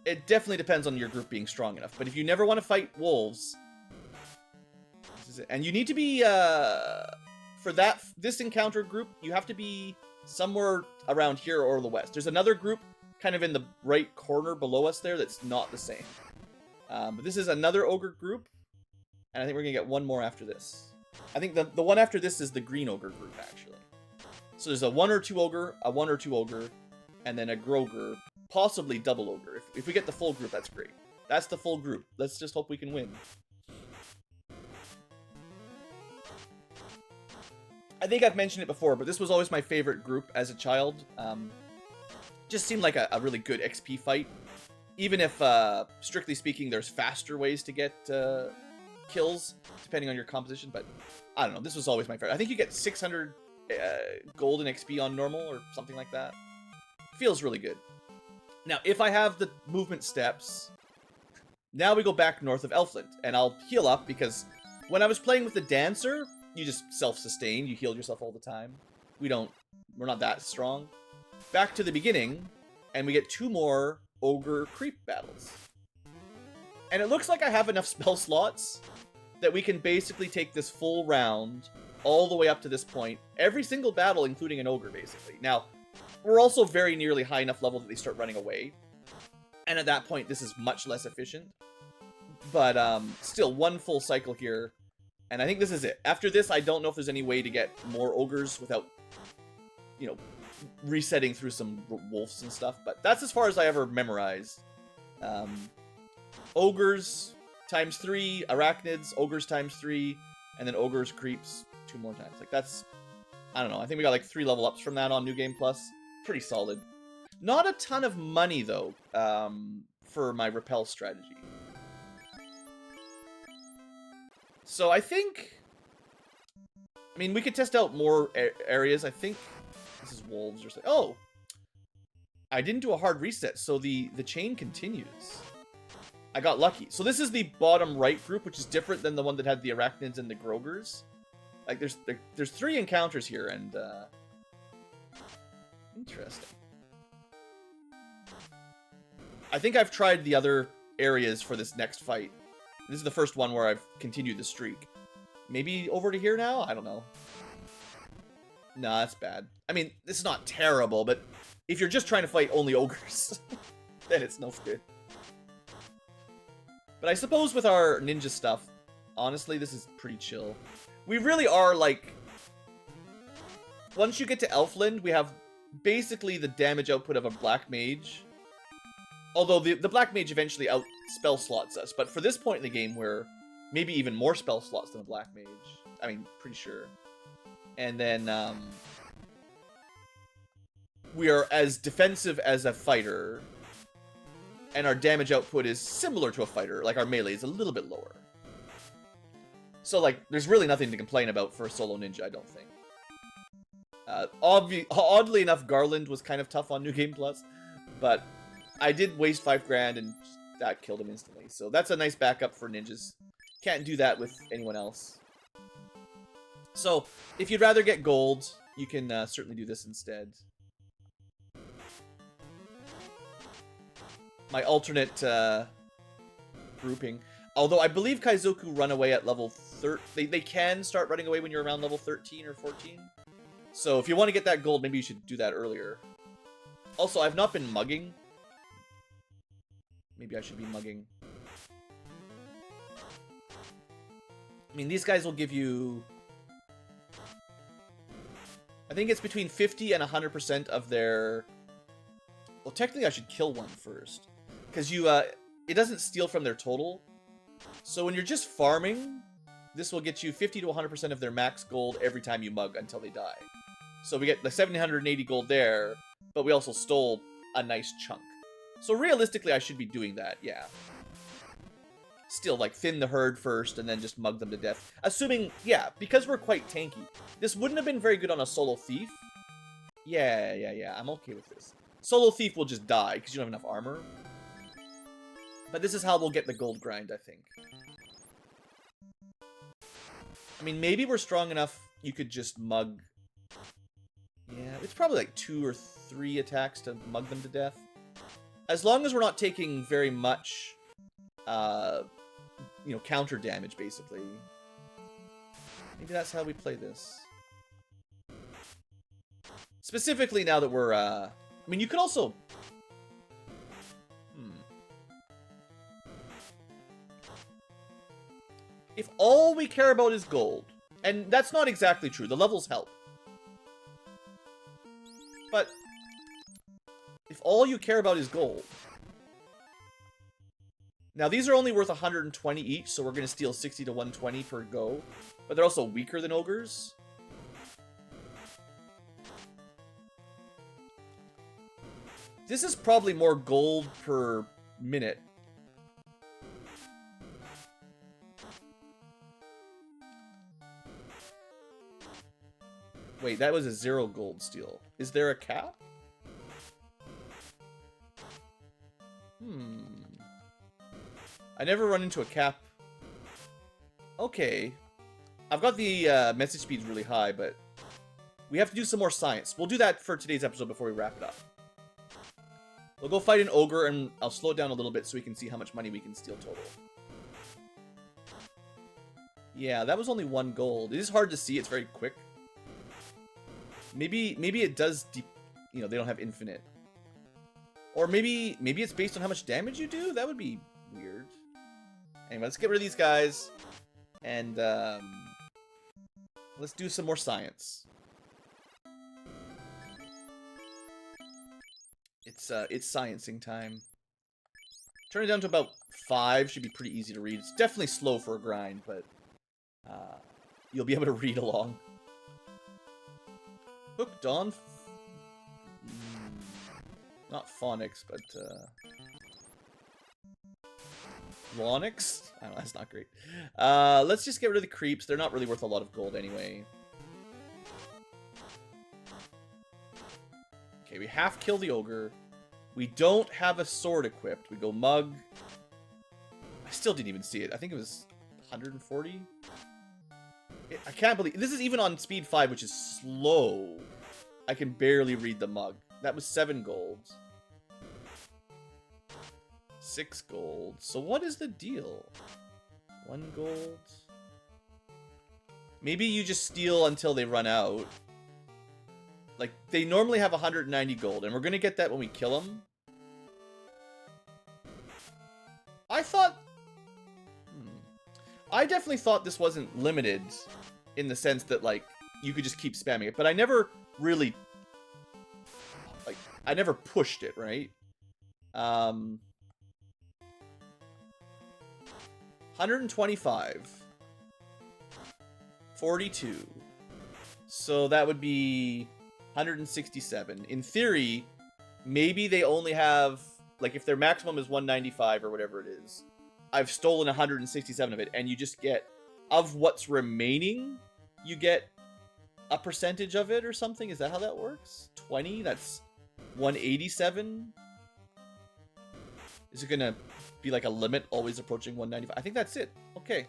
It definitely depends on your group being strong enough. But if you never want to fight wolves, this is it. And you need to be, for this encounter group, you have to be somewhere around here or the west. There's another group kind of in the right corner below us there that's not the same. But this is another ogre group, and I think we're going to get one more after this. I think the one after this is the green ogre group, actually. So there's a 1 or 2 ogre, a 1 or 2 ogre, and then a grogre, possibly double ogre. If we get the full group, that's great. That's the full group. Let's just hope we can win. I think I've mentioned it before, but this was always my favorite group as a child. Just seemed like a really good XP fight. Even if, strictly speaking, there's faster ways to get kills, depending on your composition. But, I don't know, this was always my favorite. I think you get 600 golden XP on normal, or something like that. Feels really good. Now, if I have the movement steps, now we go back north of Elfland. And I'll heal up, because when I was playing with the Dancer, you just self-sustain. You heal yourself all the time. We're not that strong. Back to the beginning, and we get 2 more ogre creep battles. And it looks like I have enough spell slots that we can basically take this full round all the way up to this point. Every single battle, including an ogre, basically. Now, we're also very nearly high enough level that they start running away. And at that point, this is much less efficient. But still, 1 full cycle here. And I think this is it. After this, I don't know if there's any way to get more ogres without, you know, resetting through some wolves and stuff. But that's as far as I ever memorized. Ogres times 3, arachnids, ogres times 3, and then ogres creeps 2 more times. Like, that's, I don't know. I think we got like 3 level ups from that on New Game Plus. Pretty solid. Not a ton of money, though, for my repel strategy. So I think, I mean, we could test out more areas. I think this is wolves or something. Oh, I didn't do a hard reset, so the chain continues. I got lucky. So this is the bottom right group, which is different than the one that had the arachnids and the grogers. Like, there's 3 encounters here, and interesting. I think I've tried the other areas for this next fight. This is the first one where I've continued the streak. Maybe over to here now? I don't know. Nah, that's bad. I mean, this is not terrible, but if you're just trying to fight only ogres, then it's no good. But I suppose with our ninja stuff, honestly, this is pretty chill. We really are, like... Once you get to Elfland, we have basically the damage output of a black mage. Although the black mage eventually out-spell slots us. But for this point in the game, we're maybe even more spell slots than a black mage. I mean, pretty sure. And then, we are as defensive as a fighter. And our damage output is similar to a fighter. Like, our melee is a little bit lower. So, like, there's really nothing to complain about for a solo ninja, I don't think. Oddly enough, Garland was kind of tough on New Game Plus. But I did waste 5 grand, and that killed him instantly. So that's a nice backup for ninjas. Can't do that with anyone else. So, if you'd rather get gold, you can certainly do this instead. My alternate grouping. Although I believe Kaizoku run away at level 13. They can start running away when you're around level 13 or 14. So if you want to get that gold, maybe you should do that earlier. Also, I've not been mugging. Maybe I should be mugging. I mean, these guys will give you I think it's between 50 and 100% of their... Well, technically I should kill one first. Because it doesn't steal from their total. So when you're just farming, this will get you 50 to 100% of their max gold every time you mug until they die. So we get the 780 gold there, but we also stole a nice chunk. So realistically, I should be doing that, yeah. Still, like, thin the herd first and then just mug them to death. Assuming, yeah, because we're quite tanky. This wouldn't have been very good on a solo thief. Yeah, I'm okay with this. Solo thief will just die because you don't have enough armor. But this is how we'll get the gold grind, I think. I mean, maybe we're strong enough you could just mug... Yeah, it's probably like 2 or 3 attacks to mug them to death. As long as we're not taking very much, you know, counter damage, basically. Maybe that's how we play this. Specifically now that we're, I mean, you could also... If all we care about is gold, and that's not exactly true, the levels help. But if all you care about is gold... Now, these are only worth 120 each, so we're going to steal 60 to 120 per go. But they're also weaker than ogres. This is probably more gold per minute. Wait, that was a 0 gold steal. Is there a cap? I never run into a cap. Okay. I've got the message speeds really high, but we have to do some more science. We'll do that for today's episode before we wrap it up. We'll go fight an ogre, and I'll slow it down a little bit so we can see how much money we can steal total. Yeah, that was only 1 gold. It is hard to see. It's very quick. Maybe it does, you know, they don't have infinite. Or maybe it's based on how much damage you do? That would be weird. Anyway, let's get rid of these guys. And, let's do some more science. It's sciencing time. Turn it down to about 5. Should be pretty easy to read. It's definitely slow for a grind, but, you'll be able to read along. Hooked on... Not phonics, but, Lonix? I don't know, that's not great. Let's just get rid of the creeps. They're not really worth a lot of gold anyway. Okay, we half kill the ogre. We don't have a sword equipped. We go mug. I still didn't even see it. I think it was 140. I can't believe... This is even on speed 5, which is slow. I can barely read the mug. That was 7 gold. 6 gold. So what is the deal? 1 gold. Maybe you just steal until they run out. Like, they normally have 190 gold, and we're gonna get that when we kill them. I thought... I definitely thought this wasn't limited in the sense that, like, you could just keep spamming it, but I never really... Like, I never pushed it, right? 125. 42. So that would be 167. In theory, maybe they only have... Like, if their maximum is 195 or whatever it is, I've stolen 167 of it, and you just get... Of what's remaining, you get a percentage of it or something? Is that how that works? 20? That's 187? Is it gonna be like a limit always approaching 195? I think that's it. Okay.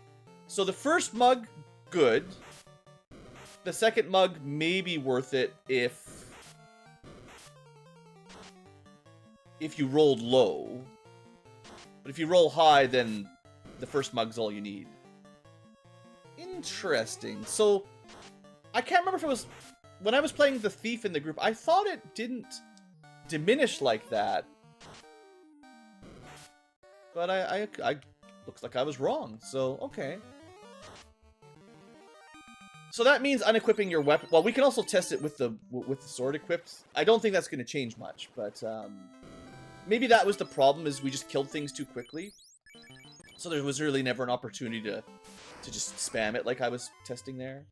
So the first mug, good. The second mug may be worth it if you rolled low. But if you roll high, then the first mug's all you need. Interesting. So, I can't remember if it was... When I was playing the Thief in the group, I thought it didn't diminish like that. But I looks like I was wrong, so okay. So that means unequipping your weapon. Well, we can also test it with the sword equipped. I don't think that's going to change much, but maybe that was the problem, is we just killed things too quickly. So there was really never an opportunity to just spam it like I was testing there.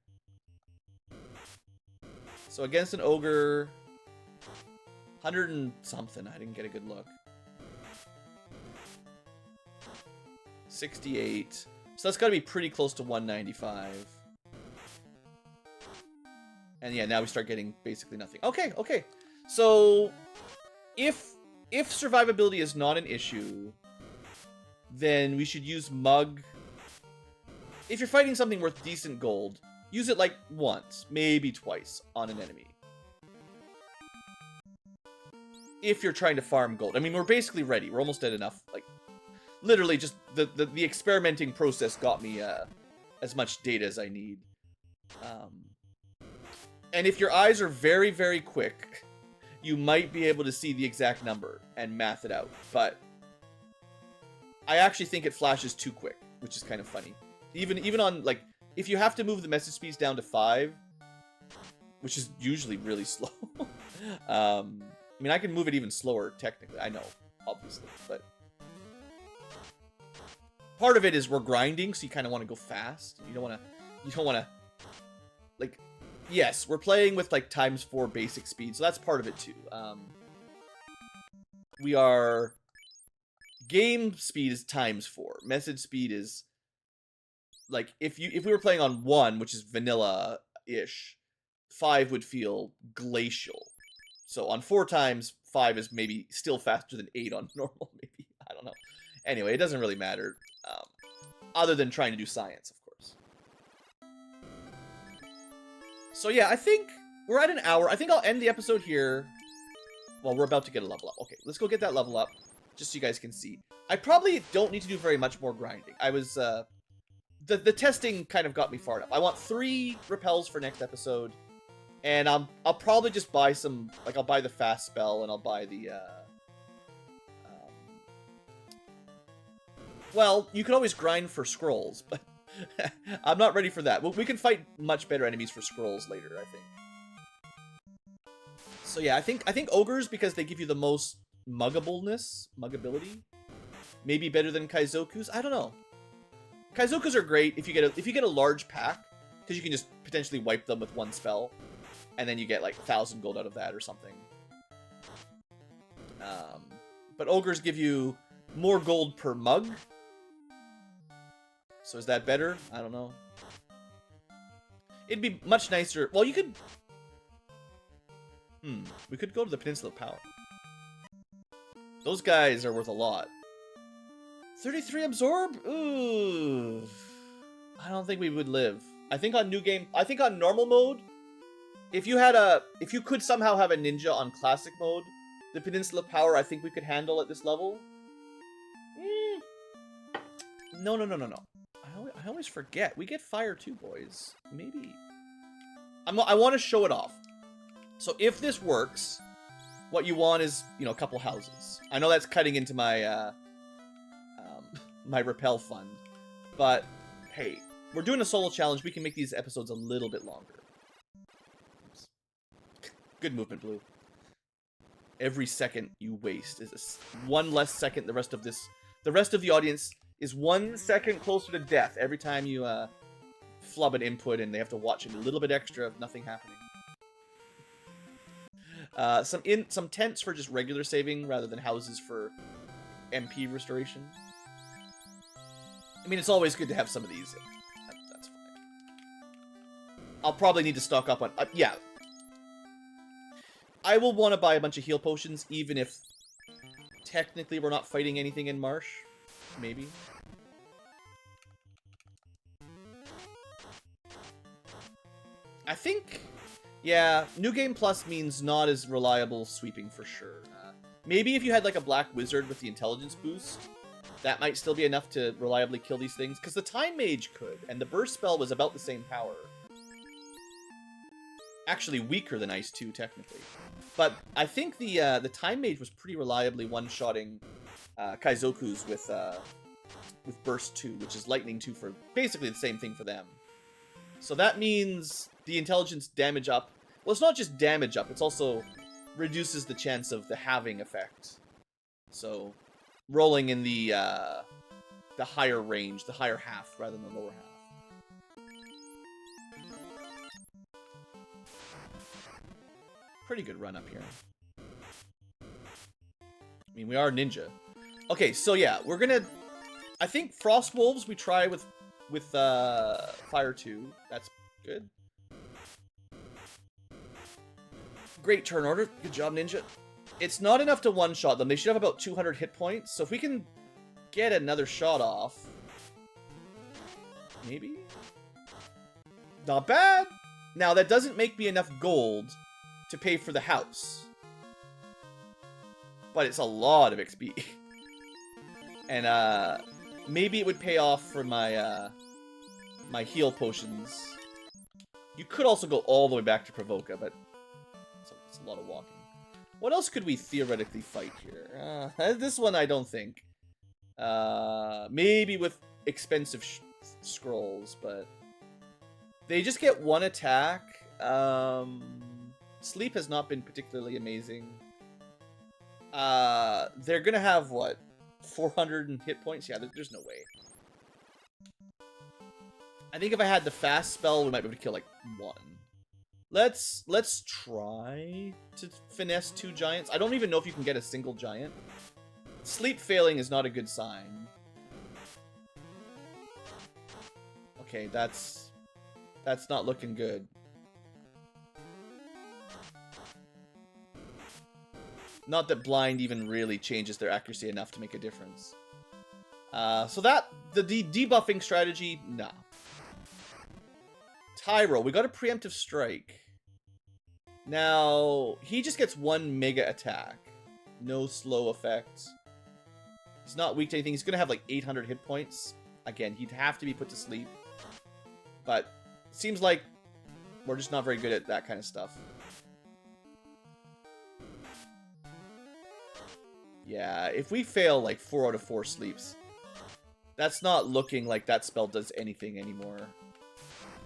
So against an ogre, 100 and something. I didn't get a good look. 68. So that's got to be pretty close to 195. And yeah, now we start getting basically nothing. Okay, okay. So if survivability is not an issue, then we should use Mug. If you're fighting something worth decent gold, use it like once, maybe twice on an enemy. If you're trying to farm gold. I mean, we're basically ready. We're almost at enough. Like, literally just the experimenting process got me as much data as I need. And if your eyes are very, very quick, you might be able to see the exact number and math it out. But I actually think it flashes too quick, which is kind of funny. Even on, like, if you have to move the message speeds down to 5, which is usually really slow. I mean, I can move it even slower, technically. I know, obviously, but part of it is we're grinding, so you kind of want to go fast. You don't want to, like, yes, we're playing with, like, ×4 basic speed, so that's part of it, too. We are... Game speed is ×4. Message speed is... Like, if we were playing on 1, which is vanilla-ish, 5 would feel glacial. So on 4 times, 5 is maybe still faster than 8 on normal, maybe. I don't know. Anyway, it doesn't really matter. Other than trying to do science, of course. So yeah, I think we're at an hour. I think I'll end the episode here. Well, we're about to get a level up. Okay, let's go get that level up, just so you guys can see. I probably don't need to do very much more grinding. I was, the testing kind of got me far enough. I want 3 repels for next episode, and I'll probably just buy some, like, I'll buy the fast spell, and I'll buy the, well, you can always grind for scrolls, but I'm not ready for that. We can fight much better enemies for scrolls later, I think. So yeah, I think ogres, because they give you the most muggability. Maybe better than Kaizokus. I don't know. Kaizokus are great if you get a large pack, because you can just potentially wipe them with 1 spell, and then you get like 1,000 gold out of that or something. But ogres give you more gold per mug. So is that better? I don't know. It'd be much nicer. Well, you could... We could go to the Peninsula of Power. Those guys are worth a lot. 33 absorb? Ooh. I don't think we would live. I think on new game... I think on normal mode, if you could somehow have a ninja on classic mode, the Peninsula of Power, I think we could handle at this level. No. I always forget. We get fire too, boys. Maybe. I want to show it off. So if this works, what you want is, you know, a couple houses. I know that's cutting into my my repel fund, but hey, we're doing a solo challenge. We can make these episodes a little bit longer. Oops. Good movement, Blue. Every second you waste is one less second. The rest of the audience is 1 second closer to death every time you flub an input, and they have to watch it a little bit extra of nothing happening. Some tents for just regular saving rather than houses for MP restoration. I mean, it's always good to have some of these. That's fine. I'll probably need to stock up on... yeah. I will want to buy a bunch of heal potions, even if technically we're not fighting anything in Marsh. Maybe. I think... Yeah, New Game Plus means not as reliable sweeping for sure. Maybe if you had like a Black Wizard with the intelligence boost, that might still be enough to reliably kill these things. Because the Time Mage could, and the Burst spell was about the same power. Actually weaker than Ice 2, technically. But I think the Time Mage was pretty reliably one-shotting Kaizokus with Burst 2, which is Lightning 2 for basically the same thing for them. So that means the intelligence damage up. Well, it's not just damage up, it's also reduces the chance of the halving effect. So rolling in the higher range, the higher half rather than the lower half. Pretty good run up here. I mean, we are ninja. Okay, so yeah, we're gonna... I think Frost Wolves we try with Fire 2. That's good. Great turn order. Good job, Ninja. It's not enough to one-shot them. They should have about 200 hit points. So if we can get another shot off... Maybe? Not bad! Now, that doesn't make me enough gold to pay for the house. But it's a lot of XP. And, maybe it would pay off for my, my heal potions. You could also go all the way back to Provoca, but it's a lot of walking. What else could we theoretically fight here? This one I don't think. Maybe with expensive scrolls, but... They just get one attack. Sleep has not been particularly amazing. They're gonna have, what? 400 hit points? Yeah, there's no way. I think if I had the fast spell, we might be able to kill, like, one. Let's try to finesse 2 giants. I don't even know if you can get a single giant. Sleep failing is not a good sign. Okay, that's not looking good. Not that blind even really changes their accuracy enough to make a difference. So that, the debuffing strategy, nah. Tyro, we got a preemptive strike. Now, he just gets 1 mega attack. No slow effects. He's not weak to anything. He's going to have like 800 hit points. Again, he'd have to be put to sleep. But it seems like we're just not very good at that kind of stuff. Yeah, if we fail like 4 out of 4 sleeps, that's not looking like that spell does anything anymore.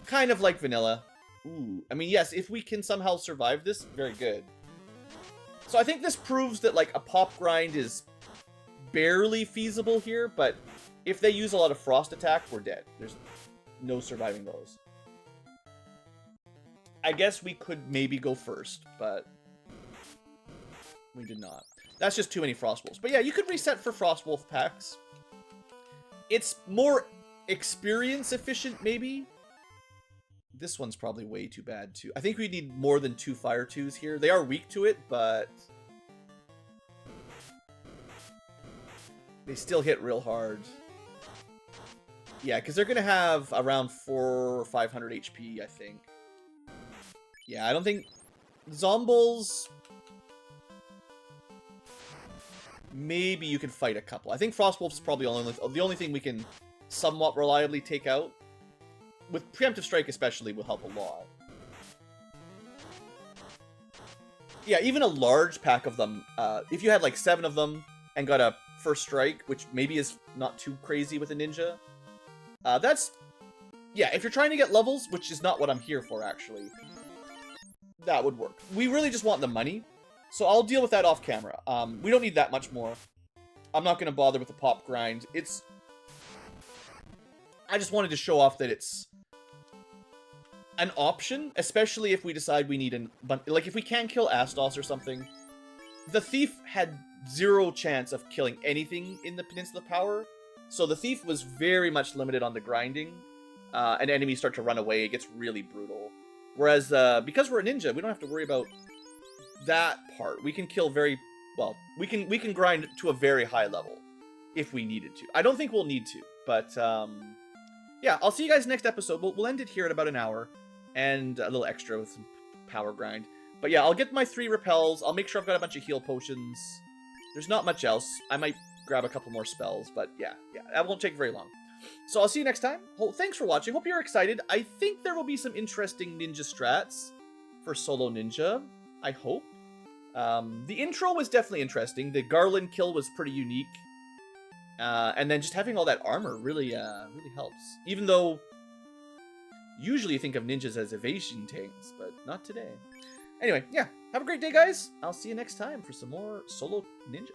Kind of like vanilla. Ooh, I mean, yes, if we can somehow survive this, very good. So I think this proves that like a pop grind is barely feasible here, but if they use a lot of frost attack, we're dead. There's no surviving those. I guess we could maybe go first, but we did not. That's just too many Frost Wolves. But yeah, you could reset for Frost Wolf packs. It's more experience efficient, maybe. This one's probably way too bad, too. I think we need more than 2 Fire 2s here. They are weak to it, but... they still hit real hard. Yeah, because they're going to have around 400 or 500 HP, I think. Yeah, I don't think... Zombles... Maybe you can fight a couple. I think Frost Wolf's probably the only thing we can somewhat reliably take out. With Preemptive Strike especially will help a lot. Yeah, even a large pack of them, if you had like 7 of them and got a first strike, which maybe is not too crazy with a ninja, that's... yeah, if you're trying to get levels, which is not what I'm here for actually, that would work. We really just want the money. So I'll deal with that off camera. We don't need that much more. I'm not going to bother with the pop grind. I just wanted to show off that it's an option, especially if we decide we need like if we can kill Astos or something. The Thief had 0 chance of killing anything in the Peninsula Power, so the Thief was very much limited on the grinding. And enemies start to run away, it gets really brutal. Whereas, because we're a ninja, we don't have to worry about that part. We can kill very well. We can grind to a very high level if we needed to. I don't think we'll need to, but yeah, I'll see you guys next episode. We'll end it here at about an hour and a little extra with some power grind. But yeah, I'll get my 3 repels. I'll make sure I've got a bunch of heal potions. There's not much else. I might grab a couple more spells, but yeah, that won't take very long. So I'll see you next time. Thanks for watching. Hope you're excited. I think there will be some interesting ninja strats for solo ninja. I hope. The intro was definitely interesting. The Garland kill was pretty unique. And then just having all that armor really helps. Even though Usually you think of ninjas as evasion tanks, but not today. Anyway, yeah, have a great day, guys. I'll see you next time for some more solo ninja.